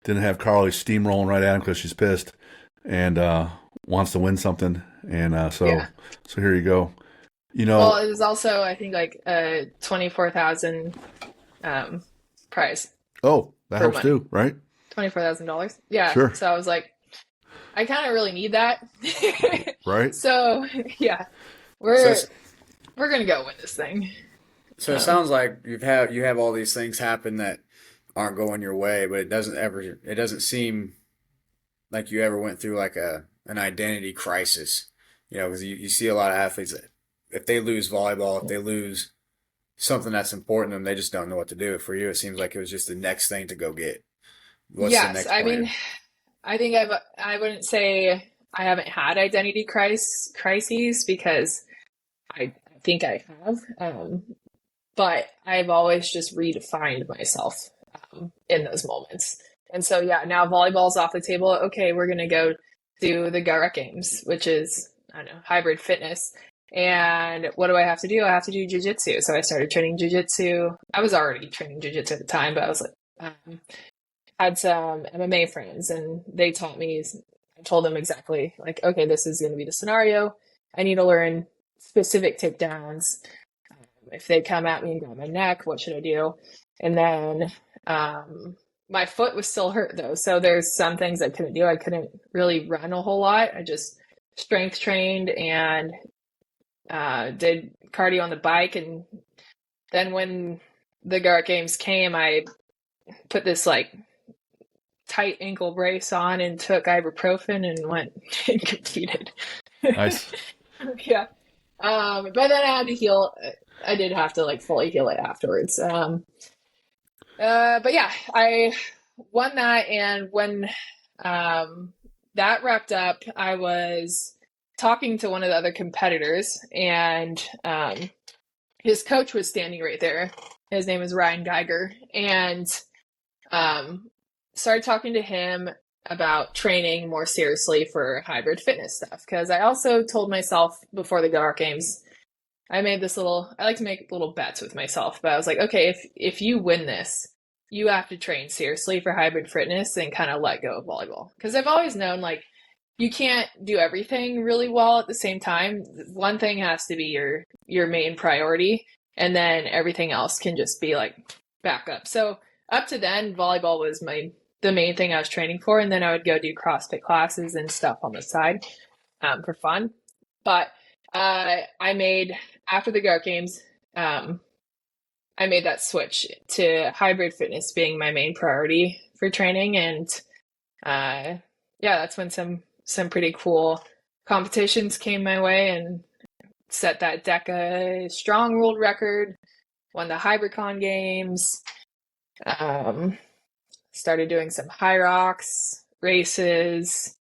didn't have Carly steamrolling right at him because she's pissed and wants to win something. And so here you go. You know, well, it was also, I think, like a $24,000 prize. Oh, that helps too, right? $24,000. Yeah. Sure. So I was like, I kind of really need that. Right. So yeah, we're gonna go win this thing. So it sounds like you have all these things happen that aren't going your way, but it doesn't seem like you ever went through like an identity crisis. You know, because you see a lot of athletes that if they lose volleyball, if they lose something that's important to them, they just don't know what to do. For you, it seems like it was just the next thing to go get. What's the next plan? I mean, I think I wouldn't say I haven't had identity crises because I think I have. But I've always just redefined myself in those moments. And so, yeah, now volleyball's off the table. Okay, we're going to go do the Garrett Games, which is, I don't know, hybrid fitness. And what do I have to do? I have to do jujitsu. So I started training jujitsu. I was already training jujitsu at the time, but I was like, had some MMA friends and they taught me, I told them exactly like, okay, this is going to be the scenario. I need to learn specific takedowns. If they come at me and grab my neck, what should I do? And then my foot was still hurt though. So there's some things I couldn't do. I couldn't really run a whole lot. I just strength trained and did cardio on the bike. And then when the Garrett Games came, I put this like tight ankle brace on and took ibuprofen and went and competed. Nice. Yeah. But then I had to heal. I did have to like fully heal it afterwards. But yeah, I won that. And when that wrapped up, I was talking to one of the other competitors and his coach was standing right there. His name is Ryan Geiger. And started talking to him about training more seriously for hybrid fitness stuff. Because I also told myself before the Garrett Games, I made this little, I like to make little bets with myself, but I was like, okay, if you win this, you have to train seriously for hybrid fitness and kind of let go of volleyball. Because I've always known like you can't do everything really well at the same time. One thing has to be your main priority, and then everything else can just be like backup. So up to then, volleyball was the main thing I was training for, and then I would go do CrossFit classes and stuff on the side for fun. But I made, after the Garrett Games, I made that switch to hybrid fitness being my main priority for training. And yeah, that's when some pretty cool competitions came my way and set that DECA strong world record, won the HybridCon games, started doing some high rocks races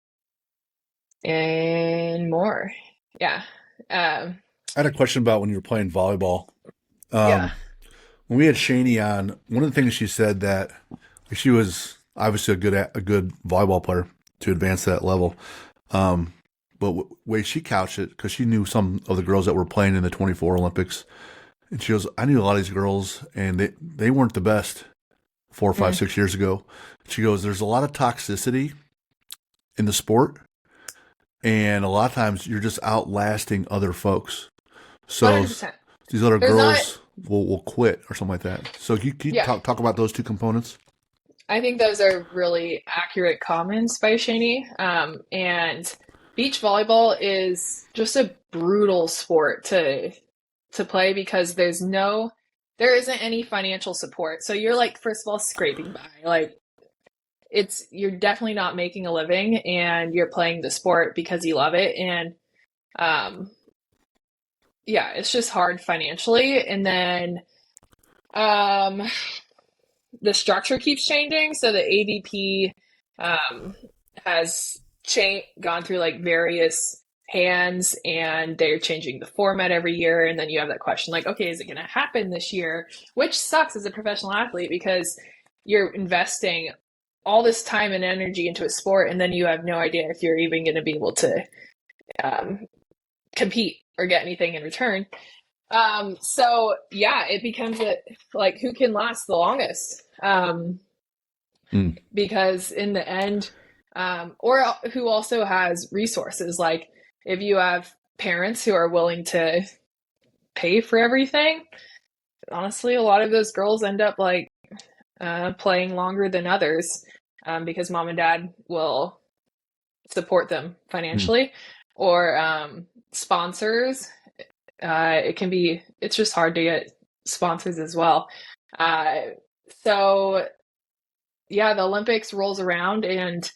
and more. Yeah. I had a question about when you were playing volleyball. Yeah. When we had Shani on, one of the things she said that she was obviously a good volleyball player to advance to that level. But way she couched it, because she knew some of the girls that were playing in the 24 Olympics, and she goes, I knew a lot of these girls, and they weren't the best 4, 5, 6 years ago. She goes, there's a lot of toxicity in the sport, and a lot of times you're just outlasting other folks. So 100%. these other girls will quit or something like that. So can you talk about those two components? I think those are really accurate comments by Shani. And beach volleyball is just a brutal sport to play because there isn't any financial support. So you're like, first of all, scraping by. Like you're definitely not making a living, and you're playing the sport because you love it. And yeah, it's just hard financially. And then the structure keeps changing. So the AVP has gone through like various hands, and they're changing the format every year. And then you have that question like, okay, is it going to happen this year? Which sucks as a professional athlete because you're investing all this time and energy into a sport, and then you have no idea if you're even going to be able to compete or get anything in return. So yeah, it becomes like who can last the longest? Because in the end, or who also has resources. Like if you have parents who are willing to pay for everything, honestly, a lot of those girls end up like playing longer than others because mom and dad will support them financially, or sponsors. It's just hard to get sponsors as well. So yeah, the Olympics rolls around, and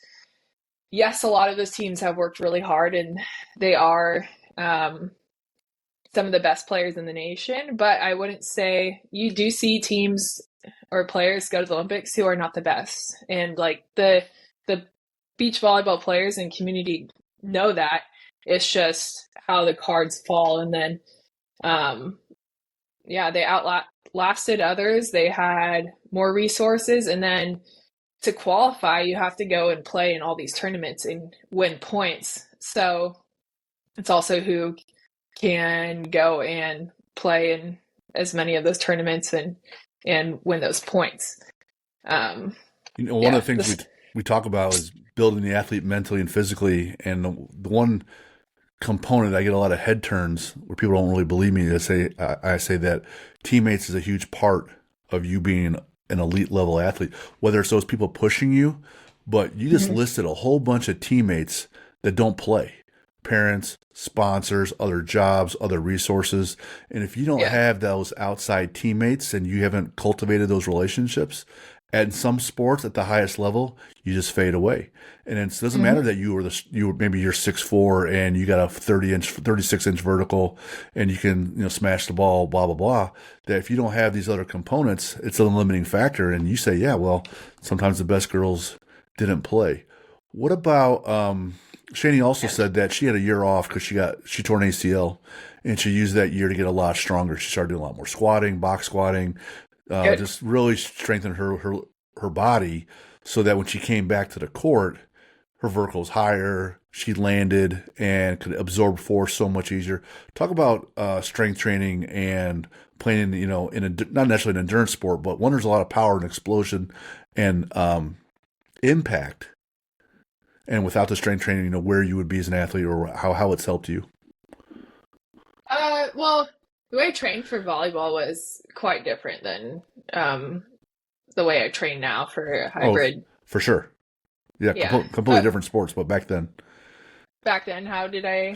yes, a lot of those teams have worked really hard, and they are some of the best players in the nation. But I wouldn't say you do see teams or players go to the Olympics who are not the best. And like the beach volleyball players and community know that. It's just how the cards fall. And then, yeah, they outlasted others. They had more resources. And then to qualify, you have to go and play in all these tournaments and win points. So it's also who can go and play in as many of those tournaments and win those points. One of the things we talk about is building the athlete mentally and physically. And the one component I get a lot of head turns where people don't really believe me. I say that teammates is a huge part of you being an elite level athlete, whether it's those people pushing you, but you just listed a whole bunch of teammates that don't play. Parents, sponsors, other jobs, other resources. And if you don't have those outside teammates and you haven't cultivated those relationships, at some sports at the highest level, you just fade away. And it doesn't matter that maybe you're 6'4" and you got a 36-inch vertical and you can, smash the ball, blah, blah, blah. That if you don't have these other components, it's a limiting factor. And you say, yeah, well, sometimes the best girls didn't play. What about, Shani also said that she had a year off because she tore an ACL and she used that year to get a lot stronger. She started doing a lot more squatting, box squatting, just really strengthened her body so that when she came back to the court, her vertical was higher, she landed and could absorb force so much easier. Talk about strength training and playing, not necessarily an endurance sport, but one there's a lot of power and explosion and impact. And without the strength training, where you would be as an athlete or how it's helped you. Well, the way I trained for volleyball was quite different than the way I train now for hybrid. Oh, for sure. Yeah. Completely different sports, but back then. Back then, how did I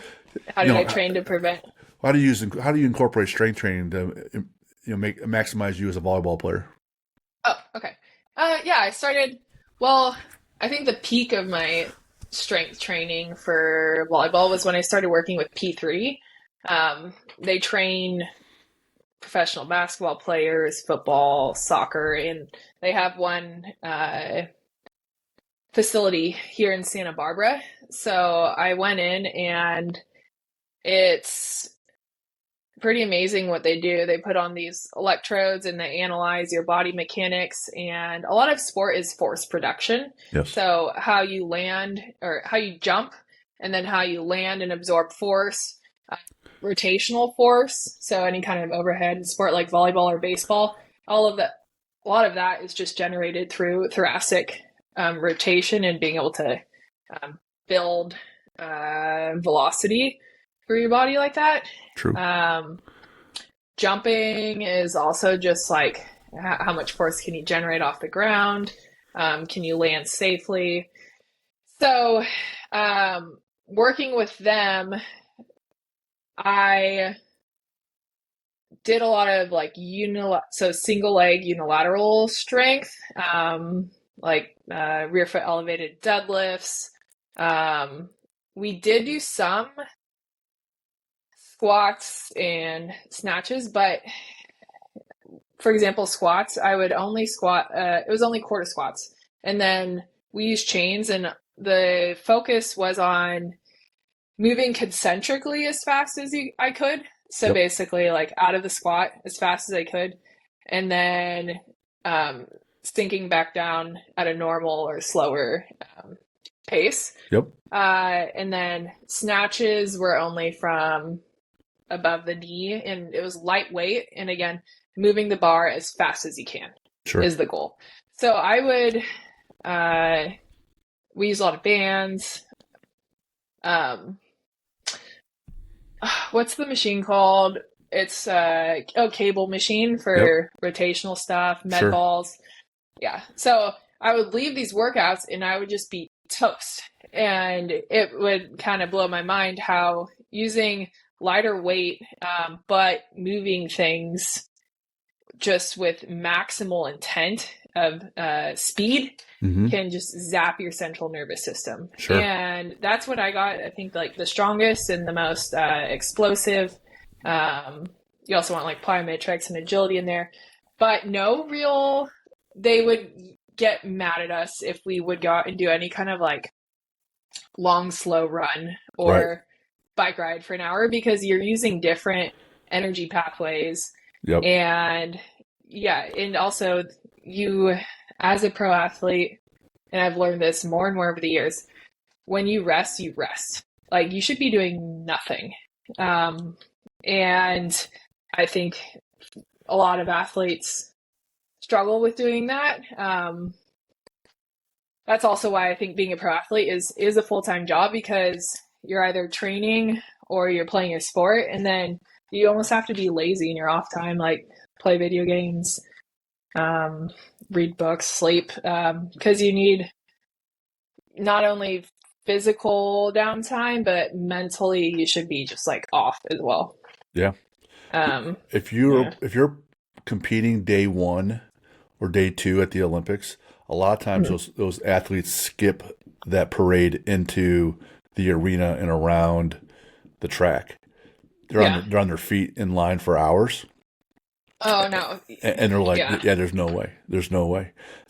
train to prevent? How do you incorporate strength training to maximize you as a volleyball player? Oh, okay. I started. Well, I think the peak of my strength training for volleyball was when I started working with P3. They train professional basketball players, football, soccer, and they have one facility here in Santa Barbara. So I went in and it's pretty amazing what they do. They put on these electrodes and they analyze your body mechanics, and a lot of sport is force production. Yes. So how you land or how you jump and then how you land and absorb force, rotational force. So any kind of overhead sport like volleyball or baseball, a lot of that is just generated through thoracic rotation and being able to build velocity for your body like that. True. Jumping is also just like how much force can you generate off the ground? Can you land safely? So working with them, I did a lot of like single leg unilateral strength, like rear foot elevated deadlifts. We did do some squats and snatches, but for example, squats, I would only squat, it was only quarter squats. And then we used chains, and the focus was on moving concentrically as fast as I could. So basically like out of the squat as fast as I could, and then sinking back down at a normal or slower pace. Yep. And then snatches were only from above the knee, and it was lightweight. And again, moving the bar as fast as you can is the goal. So I would, we use a lot of bands. What's the machine called? It's cable machine for rotational stuff, med balls. Yeah. So I would leave these workouts and I would just be toast. And it would kind of blow my mind how using lighter weight, but moving things just with maximal intent of speed can just zap your central nervous system. Sure. And that's what I got, I think, like the strongest and the most explosive. You also want like plyometrics and agility in there, but they would get mad at us if we would go out and do any kind of like long, slow run Right. or bike ride for an hour because you're using different energy pathways. Yep. And yeah, and also you, as a pro athlete, and I've learned this more and more over the years, when you rest, you rest. Like you should be doing nothing. And I think a lot of athletes struggle with doing that. That's also why I think being a pro athlete is a full-time job because you're either training or you're playing a sport, and then you almost have to be lazy in your off time, like play video games, read books, sleep, because you need not only physical downtime, but mentally you should be just like off as well. Yeah. Um, yeah. If you're competing day one or day two at the Olympics, a lot of times Mhm. those athletes skip that parade into the arena and around the track. Yeah. They're on their feet in line for hours, Oh no. and they're like, Yeah. yeah, there's no way.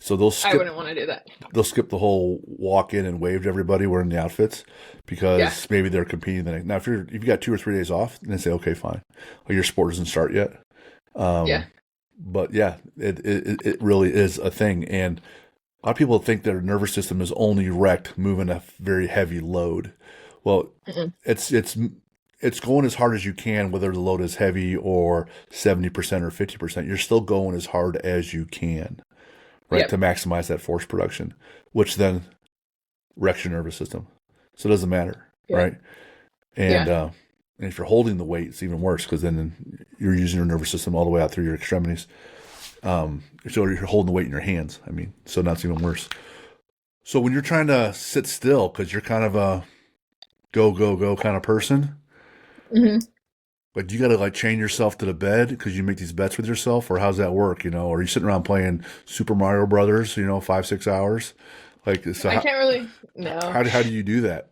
So I wouldn't want to do that. they'll skip the whole walk in and wave to everybody wearing the outfits Yeah. because maybe they're competing the next. Now, if you got 2 or 3 days off, then they say, okay, fine, well, your sport doesn't start yet. Yeah. But yeah, it really is a thing, and a lot of people think their nervous system is only wrecked moving a very heavy load. Well, Mm-mm. it's going as hard as you can, whether the load is heavy or 70% or 50%. You're still going as hard as you can, right, Yep. to maximize that force production, which then wrecks your nervous system. So it doesn't matter, Yeah. right? And, Yeah. and if you're holding the weight, it's even worse because then you're using your nervous system all the way out through your extremities. So you're holding the weight in your hands. I mean, so that's even worse. So when you're trying to sit still, because you're kind of a go, go, go kind of person, Hmm. like you got to like chain yourself to the bed because you make these bets with yourself, or how's that work? Or are you sitting around playing Super Mario Brothers, 5-6 hours? Like, so I can't really, no. how do you do that?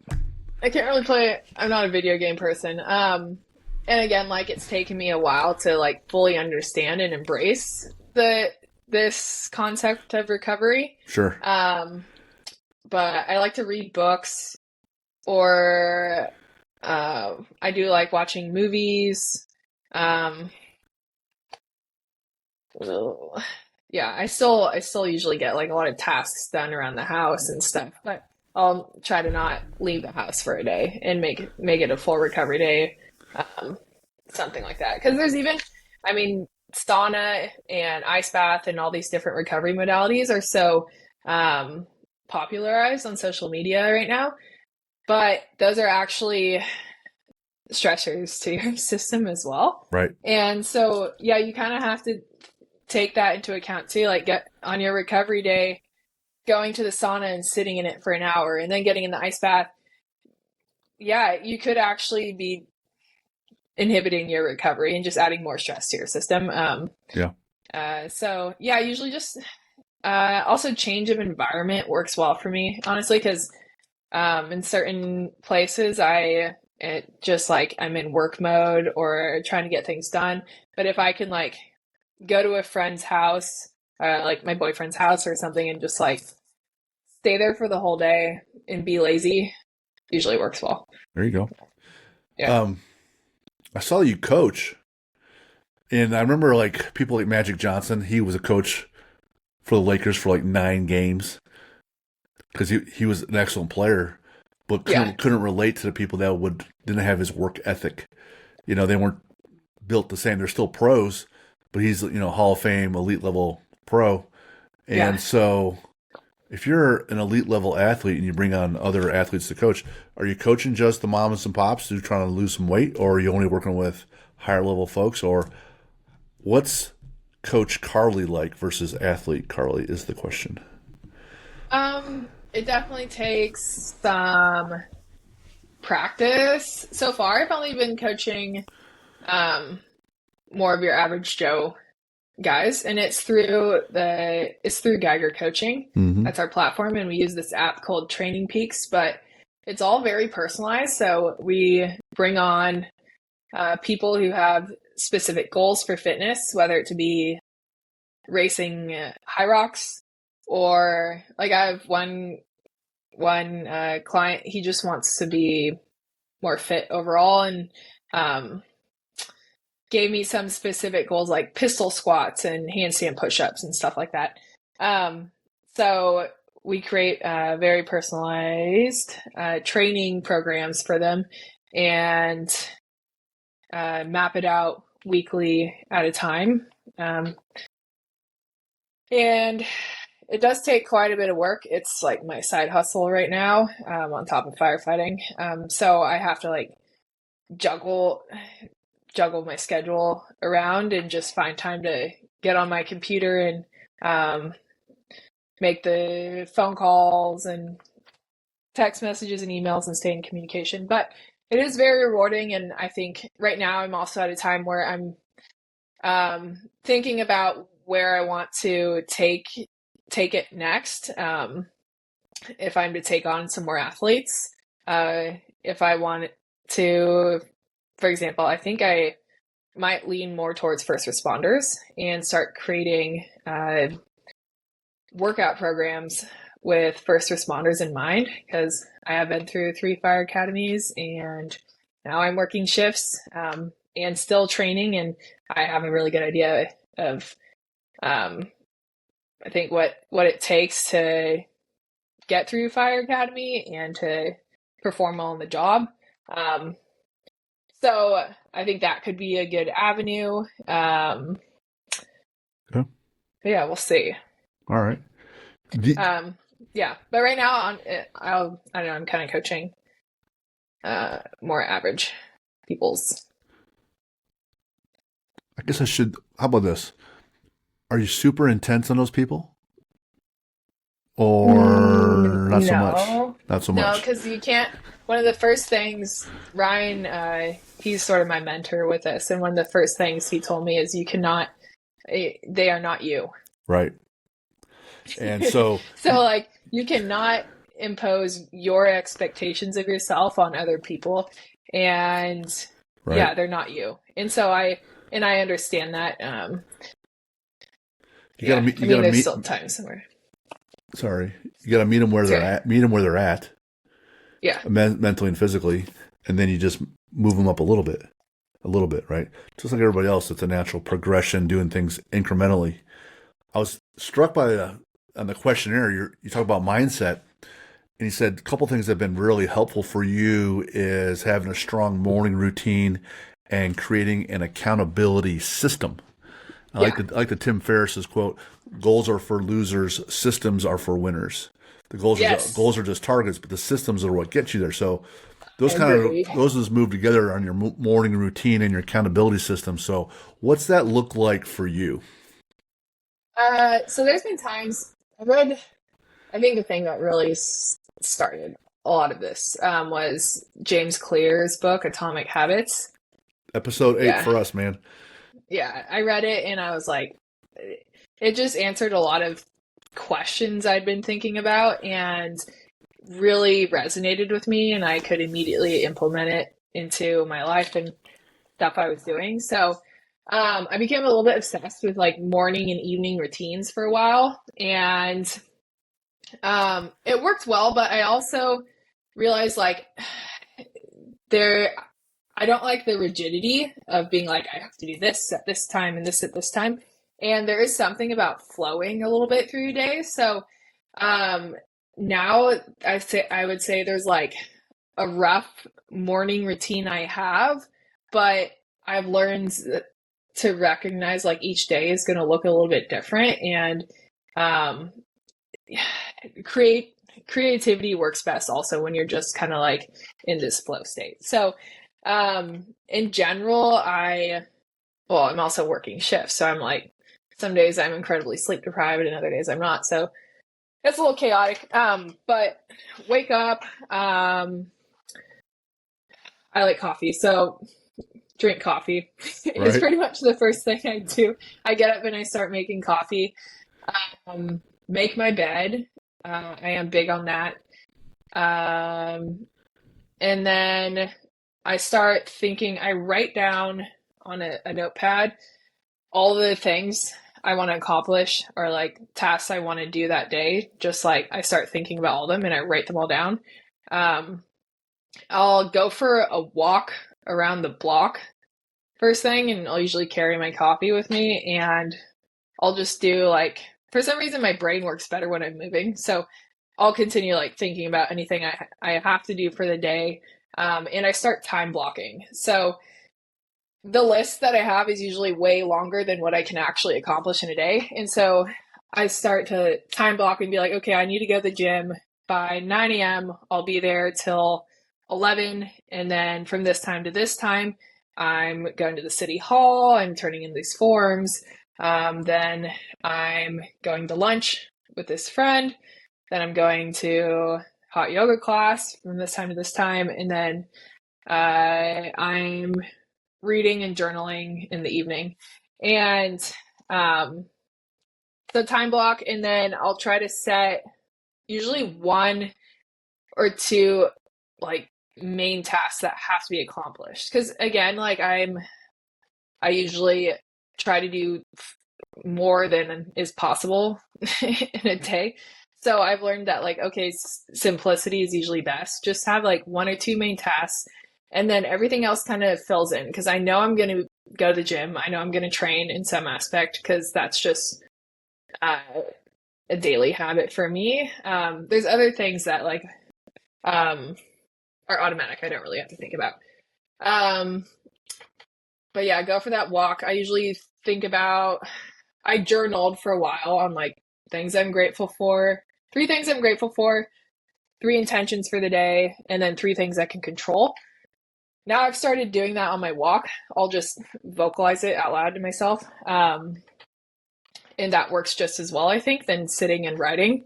I can't really play. I'm not a video game person. And again, like it's taken me a while to like fully understand and embrace this concept of recovery. Sure. But I like to read books or I do like watching movies. Um, yeah, I still usually get like a lot of tasks done around the house and stuff, but I'll try to not leave the house for a day and make it a full recovery day, um, something like that. Because there's even, I mean, sauna and ice bath and all these different recovery modalities are so um, popularized on social media right now, but those are actually stressors to your system as well. Right. And so, yeah, you kind of have to take that into account too. Like, get on your recovery day, going to the sauna and sitting in it for an hour and then getting in the ice bath. Yeah, you could actually be inhibiting your recovery and just adding more stress to your system. Yeah. So, yeah, usually just also change of environment works well for me, honestly, because in certain places, just like I'm in work mode or trying to get things done. But if I can like go to a friend's house, like my boyfriend's house or something, and just like stay there for the whole day and be lazy, usually works well. There you go. Yeah. I saw you coach, and I remember like people like Magic Johnson. He was a coach for the Lakers for like 9 games because he was an excellent player, but Yeah. couldn't relate to the people that didn't have his work ethic. They weren't built the same. They're still pros, but he's Hall of Fame, elite level pro, and Yeah. so if you're an elite level athlete and you bring on other athletes to coach, are you coaching just the moms and pops who are trying to lose some weight, or are you only working with higher level folks? Or what's Coach Carly like versus athlete Carly is the question. It definitely takes some practice. So far, I've only been coaching more of your average Joe guys, and it's through Geiger Coaching. Mm-hmm. That's our platform, and we use this app called Training Peaks, but it's all very personalized. So we bring on people who have specific goals for fitness, whether it to be racing high rocks or like I have one one client, he just wants to be more fit overall, and gave me some specific goals like pistol squats and handstand push-ups and stuff like that. So we create very personalized training programs for them and map it out weekly at a time. And it does take quite a bit of work. It's like my side hustle right now, on top of firefighting. So I have to like juggle my schedule around and just find time to get on my computer and make the phone calls and text messages and emails and stay in communication. But it is very rewarding, and I think right now I'm also at a time where I'm thinking about where I want to take it next. If I'm to take on some more athletes, if I want to, for example, I think I might lean more towards first responders and start creating workout programs with first responders in mind, because I have been through 3 fire academies and now I'm working shifts and still training, and I have a really good idea of I think what it takes to get through fire academy and to perform well on the job. So I think that could be a good avenue. Okay. Yeah, we'll see. All right. Yeah, but right now I don't know, I'm kind of coaching more average people's. I guess I should. How about this? Are you super intense on those people, or not so much? Not so No, much. because you can't. One of the first things, Ryan, he's sort of my mentor with this, and one of the first things he told me is you cannot. They are not you. Right. And so, So like you cannot impose your expectations of yourself on other people, and right. yeah, they're not you. And so I understand that. You gotta meet. There's still time somewhere. Sorry, you gotta meet them where they're at. Meet them where they're at. Yeah. Mentally and physically, and then you just move them up a little bit, right? Just like everybody else, it's a natural progression, doing things incrementally. I was struck by on the questionnaire, you talk about mindset, and he said a couple things that have been really helpful for you is having a strong morning routine and creating an accountability system. I like the Tim Ferriss's quote: "Goals are for losers, systems are for winners." The goals are just targets, but the systems are what get you there. So those just move together on your morning routine and your accountability system. So what's that look like for you? So there's been times I think the thing that really started a lot of this was James Clear's book, Atomic Habits. Episode 8 for us, man. Yeah, I read it and I was like, it just answered a lot of questions I'd been thinking about and really resonated with me, and I could immediately implement it into my life and stuff I was doing. So I became a little bit obsessed with like morning and evening routines for a while, and it worked well, but I also realized like I don't like the rigidity of being like, I have to do this at this time and this at this time. And there is something about flowing a little bit through your day. So now I would say there's like a rough morning routine I have, but I've learned to recognize like each day is going to look a little bit different, and creativity works best also when you're just kind of like in this flow state. So in general, I'm also working shifts, so I'm like, some days I'm incredibly sleep deprived and other days I'm not. So it's a little chaotic. But wake up. I like coffee, so drink coffee. It's pretty much the first thing I do. I get up and I start making coffee. Make my bed. I am big on that. And then I start thinking, I write down on a notepad all the things I want to accomplish or like tasks I want to do that day, just like I start thinking about all of them and I write them all down. Um, I'll go for a walk around the block first thing, and I'll usually carry my coffee with me, and I'll just do like, for some reason, my brain works better when I'm moving. So I'll continue like thinking about anything I have to do for the day. And I start time blocking. So the list that I have is usually way longer than what I can actually accomplish in a day. And so I start to time block and be like, okay, I need to go to the gym by 9 a.m. I'll be there till 11. And then from this time to this time, I'm going to the city hall. I'm turning in these forms. Then I'm going to lunch with this friend. Then I'm going to hot yoga class from this time to this time. And then I'm reading and journaling in the evening. And the time block, and then I'll try to set usually one or two like main tasks that have to be accomplished. Because again, like I usually try to do more than is possible in a day. So I've learned that like, okay, simplicity is usually best. Just have like one or two main tasks, and then everything else kind of fills in. Because I know I'm going to go to the gym. I know I'm going to train in some aspect because that's just a daily habit for me. There's other things that like are automatic. I don't really have to think about. But yeah, go for that walk. I usually think about, I journaled for a while on like things I'm grateful for, 3 things I'm grateful for, 3 intentions for the day, and then 3 things I can control. Now I've started doing that on my walk. I'll just vocalize it out loud to myself. And that works just as well, I think, than sitting and writing.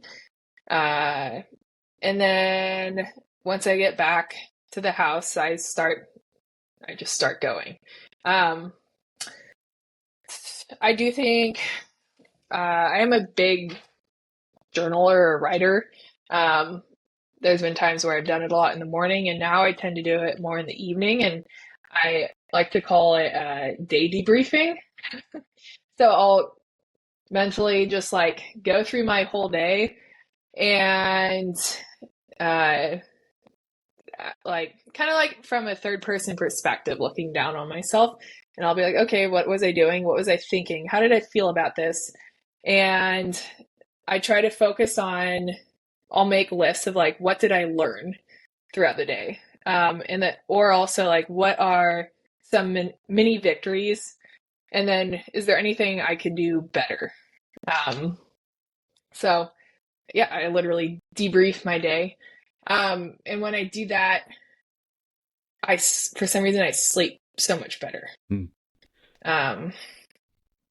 And then once I get back to the house, I just start going. I do think I am a big journaler or writer. There's been times where I've done it a lot in the morning, and now I tend to do it more in the evening, and I like to call it day debriefing. So I'll mentally just like go through my whole day and like kind of like from a third person perspective, looking down on myself, and I'll be like, okay, what was I doing? What was I thinking? How did I feel about this? And I try to focus on, I'll make lists of like, what did I learn throughout the day? And that, or also like, what are some mini victories? And then is there anything I could do better? So yeah, I literally debrief my day. And when I do that, for some reason, I sleep so much better.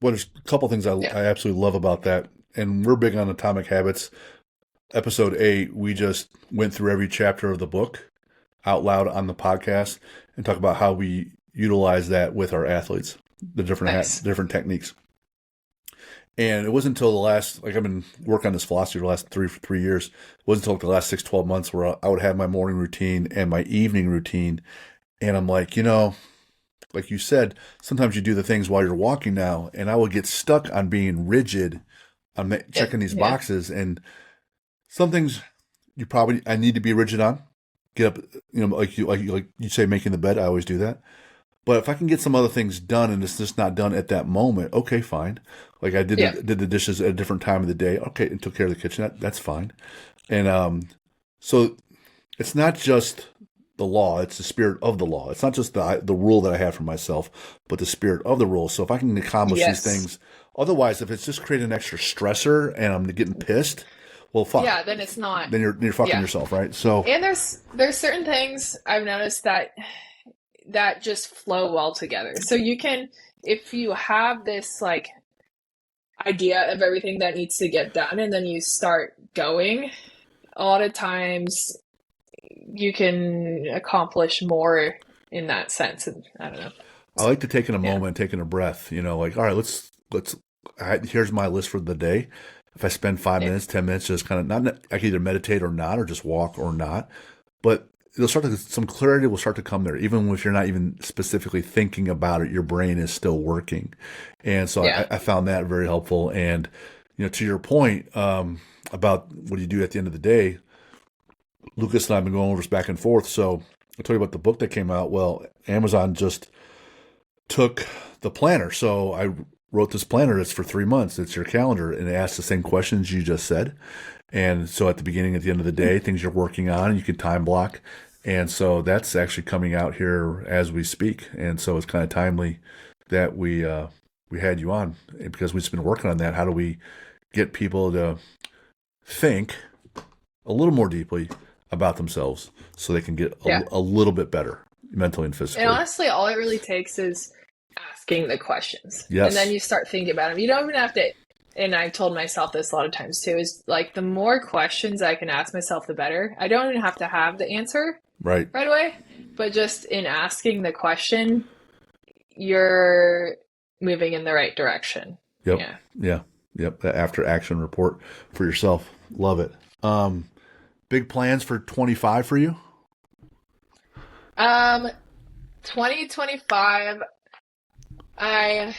Well, there's a couple things I absolutely love about that. And we're big on Atomic Habits. Episode 8, we just went through every chapter of the book out loud on the podcast and talk about how we utilize that with our athletes, the different techniques. And it wasn't until the last, like I've been working on this philosophy for the last three years, it wasn't until the last 6-12 months where I would have my morning routine and my evening routine. And I'm like, like you said, sometimes you do the things while you're walking now, and I would get stuck on being rigid on checking these boxes. And some things I need to be rigid on. Get up, like you say, making the bed. I always do that. But if I can get some other things done and it's just not done at that moment, okay, fine. Like I did the dishes at a different time of the day. Okay, and took care of the kitchen. That's fine. And so it's not just the law; it's the spirit of the law. It's not just the rule that I have for myself, but the spirit of the rule. So if I can accomplish these things, otherwise, if it's just creating an extra stressor and I'm getting pissed, well, fuck. Yeah, then it's not. Then you're fucking yourself, right? So and there's certain things I've noticed that just flow well together. So you can, if you have this like idea of everything that needs to get done and then you start going, a lot of times you can accomplish more in that sense. And I don't know. I like to take in a moment, taking a breath, like, all right, here's my list for the day. If I spend 5 minutes, 10 minutes, just kind of I can either meditate or not, or just walk or not. But some clarity will start to come there, even if you're not even specifically thinking about it. Your brain is still working, and so Yeah. I found that very helpful. And to your point about what do you do at the end of the day, Lucas and I have been going over this back and forth. So I'll tell you about the book that came out. Well, Amazon just took the planner. So I wrote this planner. It's for 3 months. It's your calendar, and it asks the same questions you just said. And so at the beginning, at the end of the day, things you're working on, you can time block. And so that's actually coming out here as we speak. And so it's kind of timely that we had you on, because we've just been working on that. How do we get people to think a little more deeply about themselves so they can get a little bit better mentally and physically? And honestly, all it really takes is asking the questions. Yes. And then you start thinking about them. You don't even have to, and I've told myself this a lot of times too, is like the more questions I can ask myself, the better. I don't even have to have the answer right away, but just in asking the question, you're moving in the right direction. Yep. Yep. That after action report for yourself. Love it. Big plans for 25 for you? 2025, I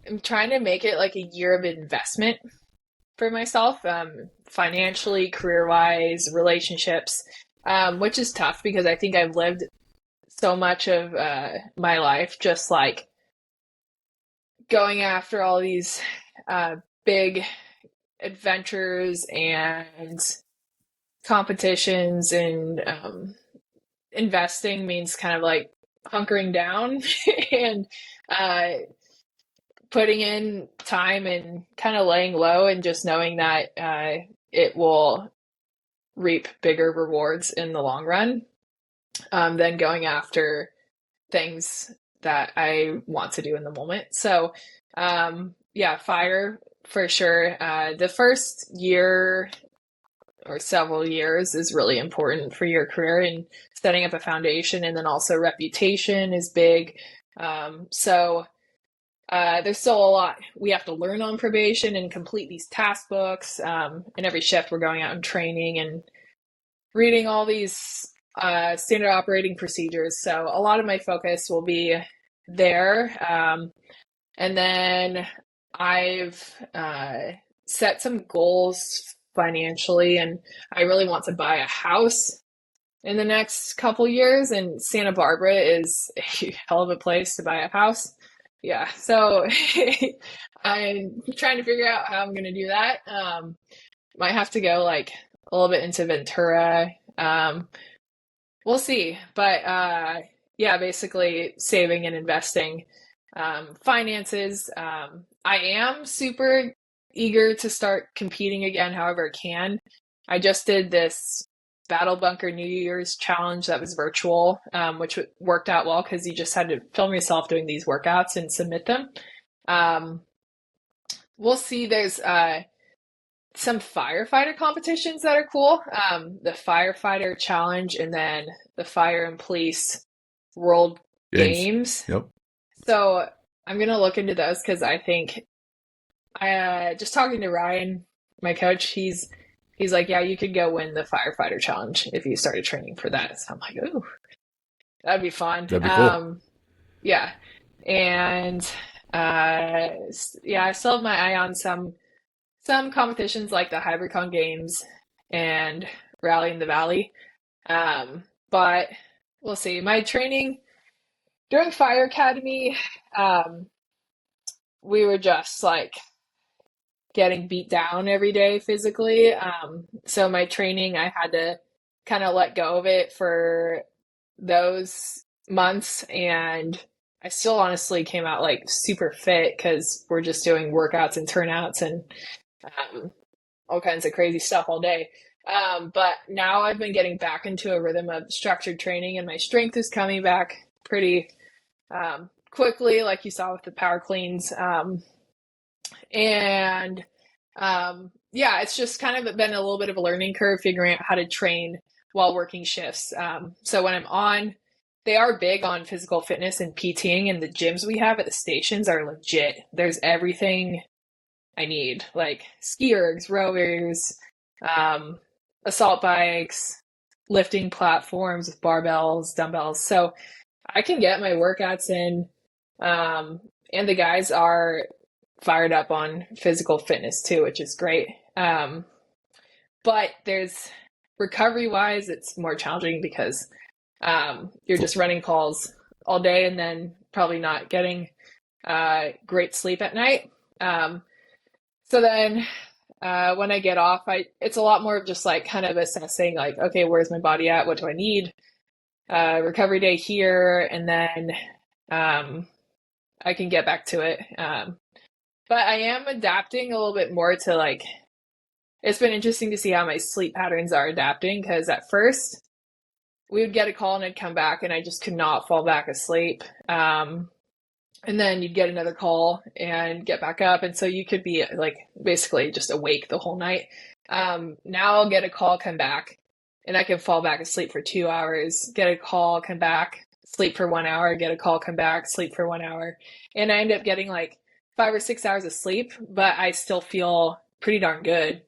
am trying to make it like a year of investment for myself, financially, career-wise, relationships, which is tough because I think I've lived so much of my life just like going after all these big adventures and competitions, and investing means kind of like hunkering down and putting in time and kind of laying low and just knowing that it will reap bigger rewards in the long run than going after things that I want to do in the moment. So fire for sure. The first year or several years is really important for your career and setting up a foundation, and then also reputation is big. So there's still a lot we have to learn on probation and complete these task books. In every shift, we're going out and training and reading all these standard operating procedures. So a lot of my focus will be there. And then I've set some goals financially, and I really want to buy a house in the next couple years, and Santa Barbara is a hell of a place to buy a house. Yeah, so I'm trying to figure out how I'm going to do that. Might have to go like a little bit into Ventura. We'll see. But basically saving and investing, finances. I am super eager to start competing again, however I can. I just did this Battle Bunker New Year's challenge that was virtual, which worked out well because you just had to film yourself doing these workouts and submit them. We'll see. There's some firefighter competitions that are cool. The firefighter challenge, and then the fire and police world games. Yep. So I'm going to look into those because I think just talking to Ryan, my coach, he's like, yeah, you could go win the firefighter challenge if you started training for that. So I'm like, ooh, that'd be fun. That'd be cool. Yeah. And I still have my eye on some competitions like the HybridCon games and Rally in the Valley. But we'll see. My training during Fire Academy, we were just like getting beat down every day physically. So my training, I had to kind of let go of it for those months, and I still honestly came out like super fit because we're just doing workouts and turnouts and all kinds of crazy stuff all day. But now I've been getting back into a rhythm of structured training, and my strength is coming back pretty quickly, like you saw with the power cleans. It's just kind of been a little bit of a learning curve figuring out how to train while working shifts. So when I'm on, they are big on physical fitness and PTing, and the gyms we have at the stations are legit. There's everything I need, like ski ergs, rowers, assault bikes, lifting platforms with barbells, dumbbells. So I can get my workouts in. And the guys are fired up on physical fitness too, which is great. But there's recovery wise, it's more challenging because you're just running calls all day and then probably not getting great sleep at night. So then when I get off, it's a lot more of just like kind of assessing like, okay, where's my body at? What do I need? Recovery day here, and then I can get back to it. But I am adapting a little bit more to like, it's been interesting to see how my sleep patterns are adapting, because at first we would get a call and I'd come back and I just could not fall back asleep. And then you'd get another call and get back up. And so you could be like basically just awake the whole night. Now I'll get a call, come back, and I can fall back asleep for 2 hours, get a call, come back, sleep for 1 hour, get a call, come back, sleep for 1 hour. And I end up getting like 5 or 6 hours of sleep, but I still feel pretty darn good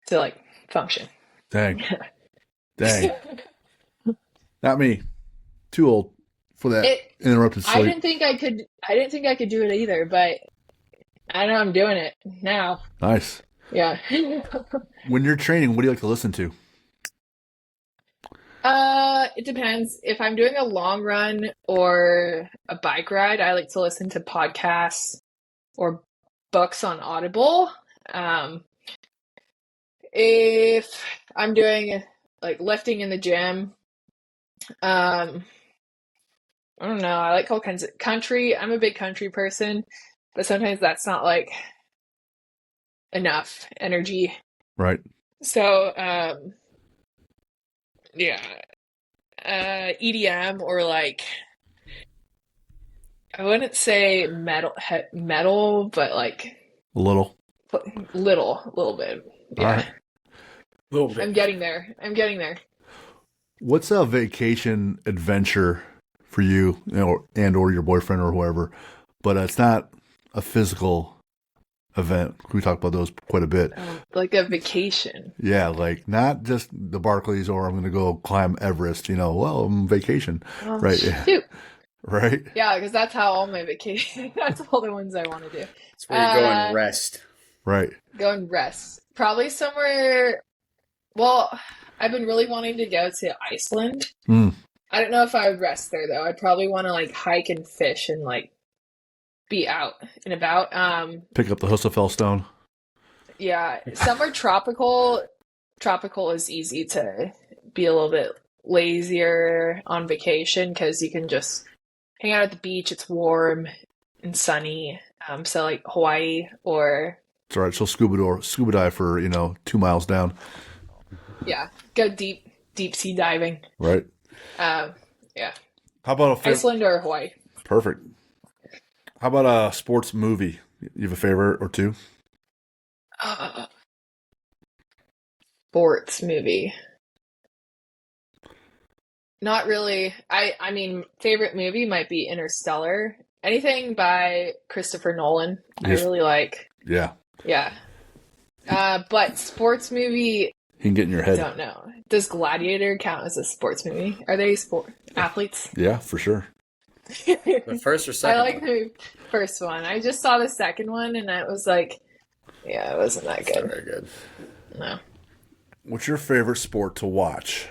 to like function. Dang. Not me. Too old for that interrupted sleep. I didn't think I could do it either, but I know I'm doing it now. Nice. Yeah. When you're training, what do you like to listen to? It depends. If I'm doing a long run or a bike ride, I like to listen to podcasts or books on Audible. If I'm doing like lifting in the gym, I don't know. I like all kinds of country. I'm a big country person, but sometimes that's not like enough energy. Right. So, yeah, EDM or like, I wouldn't say metal, but like a little bit. Yeah. All right. Little bit. I'm getting there. What's a vacation adventure for you, and or your boyfriend or whoever, but it's not a physical event? We talk about those quite a bit. Like a vacation. Yeah, like not just the Barclays or I'm going to go climb Everest, well, I'm on vacation. Oh, right. Shoot. Right. Yeah, because that's how all my vacation, that's all the ones I want to do. It's where you go and rest. Right. Go and rest. Probably somewhere, well, I've been really wanting to go to Iceland. I don't know if I would rest there though. I'd probably want to like hike and fish and like be out and about. Pick up the Husafell stone. Yeah, somewhere tropical. Tropical is easy to be a little bit lazier on vacation because you can just hang out at the beach. It's warm and sunny. So like Hawaii or. It's all right. So scuba dive for 2 miles down. Yeah, go deep sea diving. Right. Yeah. How about Iceland or Hawaii? Perfect. How about a sports movie? You have a favorite or two? Sports movie. Not really. I mean, favorite movie might be Interstellar. Anything by Christopher Nolan, Yes. I really like. Yeah. Yeah. But sports movie, He can get in your I head. don't know. Does Gladiator count as a sports movie? Are they athletes? Yeah, for sure. The first or second? I like the first one. I just saw the second one and I was like, yeah, it wasn't that It's not good. very good. No. What's your favorite sport to watch?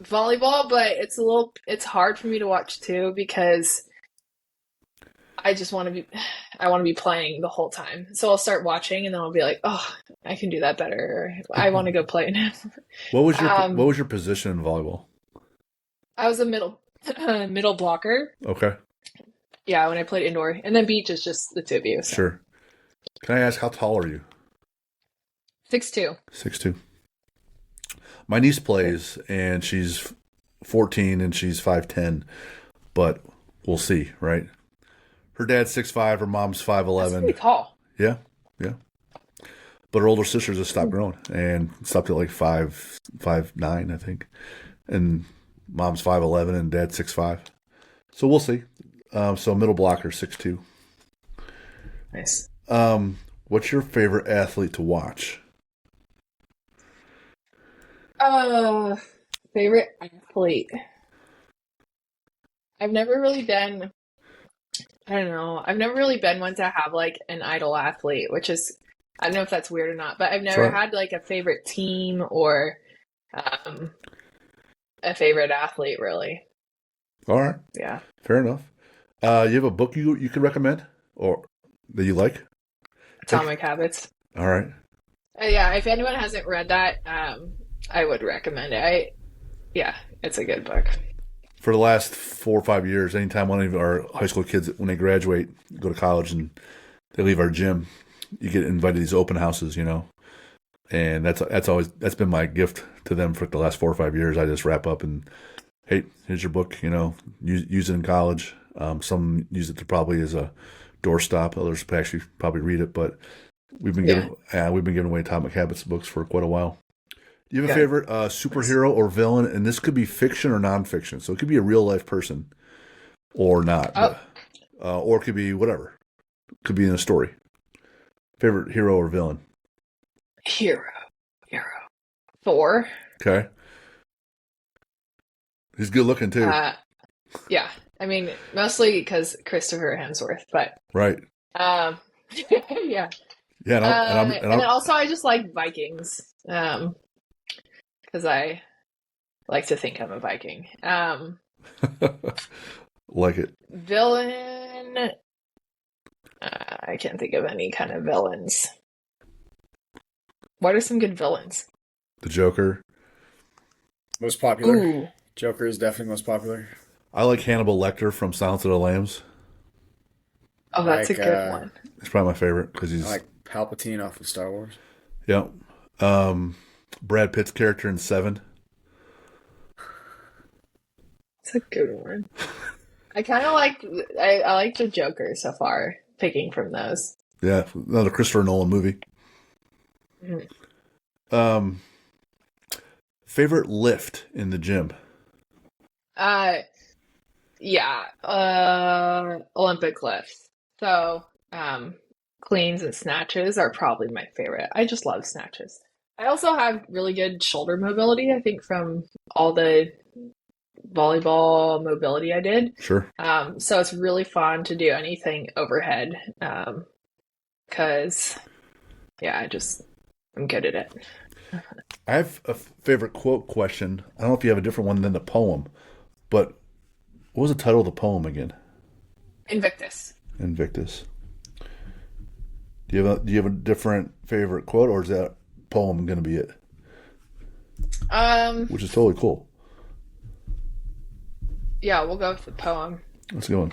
Volleyball, but it's hard for me to watch too because I want to be playing the whole time. So I'll start watching and then I'll be like, oh, I can do that better. Or, I want to go play now. What was your position in volleyball? I was a middle blocker. Okay. Yeah, when I played indoor. And then beach is just the two of you. So. Sure. Can I ask, how tall are you? 6'2". 6'2". My niece plays, and she's 14, and she's 5'10", but we'll see, right? Her dad's 6'5", her mom's 5'11". That's pretty tall. Yeah. But her older sister just stopped growing and stopped at like 5'9", I think. And mom's 5'11", and dad's 6'5". So we'll see. So middle blocker, 6'2". Nice. What's your favorite athlete to watch? Uh, favorite athlete. I've never really been, I don't know, I've never really been one to have like an idol athlete, which is, I don't know if that's weird or not, but I've That's never right. had like a favorite team or um, a favorite athlete, really. All right. Yeah. Fair enough. You have a book you could recommend or that you like? Like, Atomic Habits. all right. Yeah, if anyone hasn't read that, I would recommend it. Yeah, it's a good book. For the last 4 or 5 years, anytime one of our high school kids, when they graduate, go to college and they leave our gym, you get invited to these open houses, and that's been my gift to them for the last 4 or 5 years. I just wrap up and, hey, here's your book. Use it in college. Some use it to probably as a doorstop. Others actually probably read it. But Yeah. we've been giving away Atomic Habits books for quite a while. Do you have a Good. favorite Nice. superhero or villain? And this could be fiction or nonfiction. So it could be a real life person or not, Oh, but or it could be whatever. Could be in a story. Favorite hero or villain? hero. Hero. Thor. Okay, he's good looking too. Uh, yeah. I mean, mostly because Christopher Hemsworth, but Right. um, yeah. Yeah, and And then also I just like Vikings. Because I like to think I'm a Viking. like it. Villain. I can't think of any kind of villains. What are some good villains? The Joker. Most popular. Ooh. Joker is definitely most popular. I like Hannibal Lecter from Silence of the Lambs. Oh, that's a Like good one. He's probably my favorite because I he's like Palpatine off of Star Wars. yeah. Brad Pitt's character in Seven. It's a good one. I kind of like I like the Joker so far, picking from those. Yeah, another Christopher Nolan movie. Mhm. Um, favorite lift in the gym. Uh, yeah, Olympic lifts. So, cleans and snatches are probably my favorite. I just love snatches. I also have really good shoulder mobility, I think, from all the volleyball mobility I did. Sure. So it's really fun to do anything overhead. Because, yeah, I'm good at it. I have a favorite quote question. I don't know if you have a different one than the poem, but what was the title of the poem again? Invictus. Invictus. Do you have a different favorite quote, or is that poem going to be it? Um, Which is totally cool. yeah, we'll go with the poem. Let's go on.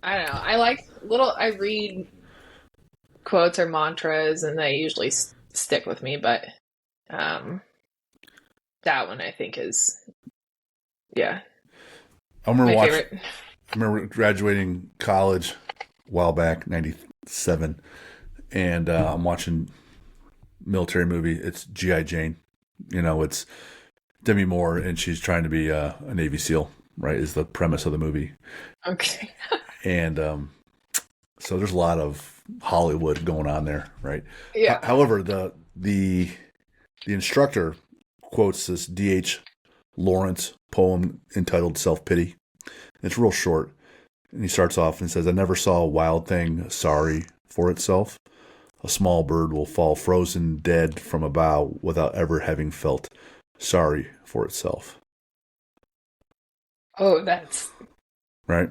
I don't know. I read quotes or mantras and they usually stick with me, but um, that one I think is, yeah, I remember my favorite. I remember graduating college a while back, '97, and I'm watching military movie. It's G.I. Jane. It's Demi Moore, and she's trying to be a Navy SEAL. Right, is the premise of the movie, Okay. and so there's a lot of Hollywood going on there, right? Yeah. However, the instructor quotes this D.H. Lawrence poem entitled "Self Pity." It's real short, and he starts off and says, "I never saw a wild thing sorry for itself. A small bird will fall frozen dead from a bough without ever having felt sorry for itself." Oh, Right?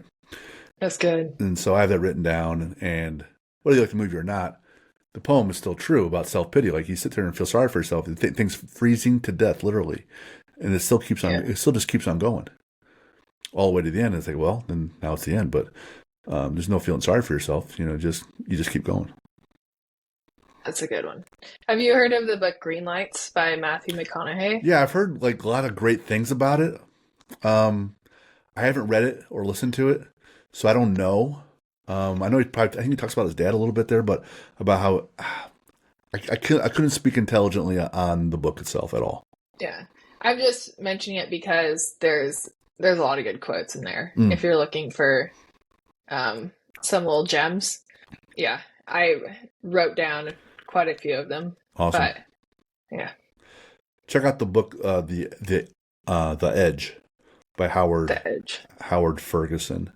that's good. And so I have that written down, and whether you like the movie or not, the poem is still true about self-pity. Like, you sit there and feel sorry for yourself. Things freezing to death, literally. And it still keeps on, Yeah, it still just keeps on going all the way to the end. It's like, well, then now it's the end, but there's no feeling sorry for yourself. You just keep going. that's a good one. Have you heard of the book Green Lights by Matthew McConaughey? Yeah, I've heard like a lot of great things about it. I haven't read it or listened to it, so I don't know. I know I think he talks about his dad a little bit there, but about how I couldn't speak intelligently on the book itself at all. Yeah. I'm just mentioning it because there's a lot of good quotes in there. Mm. If you're looking for some little gems. Yeah. I wrote down quite a few of them. Awesome. But yeah. check out the book, the Edge by The Edge. Howard Ferguson.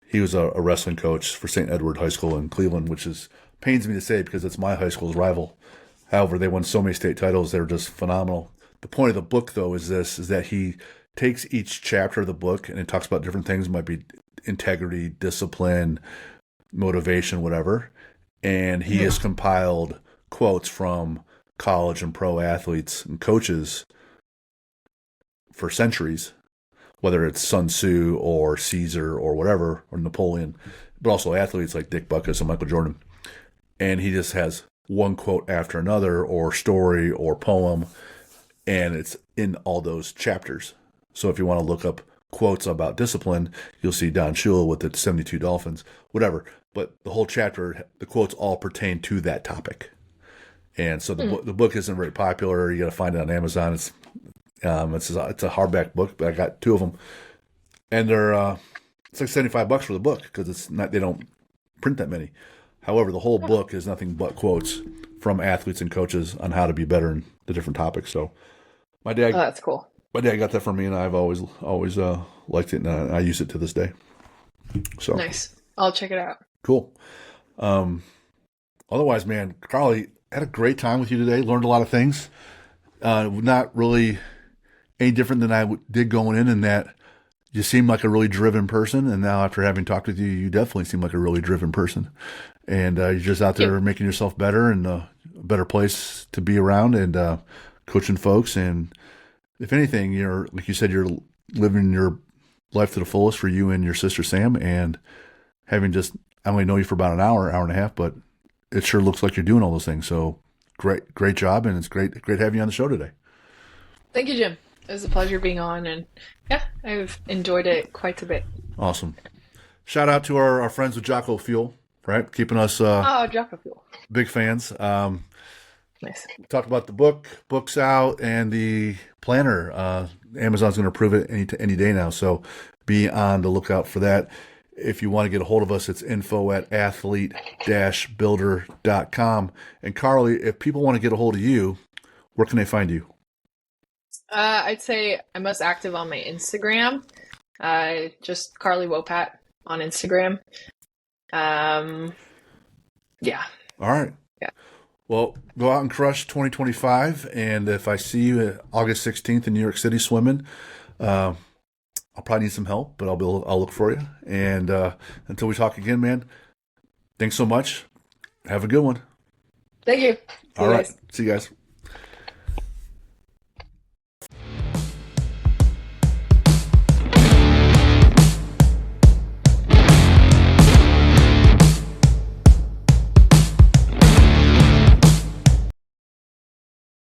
He was a wrestling coach for St. Edward High School in Cleveland, which pains me to say because it's my high school's rival. However, they won so many state titles; they're just phenomenal. The point of the book, though, is that he takes each chapter of the book and it talks about different things. It might be integrity, discipline, motivation, whatever. And he has compiled quotes from college and pro athletes and coaches for centuries, whether it's Sun Tzu or Caesar or whatever, or Napoleon, but also athletes like Dick Butkus and Michael Jordan. And he just has one quote after another, or story or poem, and it's in all those chapters. So if you want to look up quotes about discipline, you'll see Don Shula with the 72 Dolphins, whatever. But the whole chapter, the quotes all pertain to that topic. And so the book isn't very popular. You got to find it on Amazon. It's a hardback book, but I got 2 of them, and they're it's like $75 for the book because it's not, they don't print that many. However, the whole book is nothing but quotes from athletes and coaches on how to be better in the different topics. So my dad, that's cool. My dad got that from me, and I've always liked it, and I use it to this day. So nice. I'll check it out. Cool. Otherwise, man, Carly, had a great time with you today. Learned a lot of things. Not really any different than I did going in that you seem like a really driven person. And now after having talked with you, you definitely seem like a really driven person. And you're just out there making yourself better and a better place to be around and coaching folks. And if anything, you're, like you said, you're living your life to the fullest for you and your sister Sam. And having I only know you for about an hour and a half, but it sure looks like you're doing all those things. So great job. And it's great having you on the show today. Thank you, Jim. It was a pleasure being on. And yeah, I've enjoyed it quite a bit. Awesome. Shout out to our friends with Jocko Fuel, right? Keeping us Jocko Fuel. Big fans. Nice. Talked about the books out, and the planner. Amazon's going to approve it any day now, so be on the lookout for that. If you want to get a hold of us, it's info@athlete-builder.com. And Carly, if people want to get a hold of you, where can they find you? I'd say I'm most active on my Instagram. Just Carly Wopat on Instagram. Yeah. All right. Yeah. Well, go out and crush 2025. And if I see you at August 16th in New York City swimming, I'll probably need some help, but I'll look for you. And until we talk again, man, thanks so much. Have a good one. Thank you. All right. See you guys.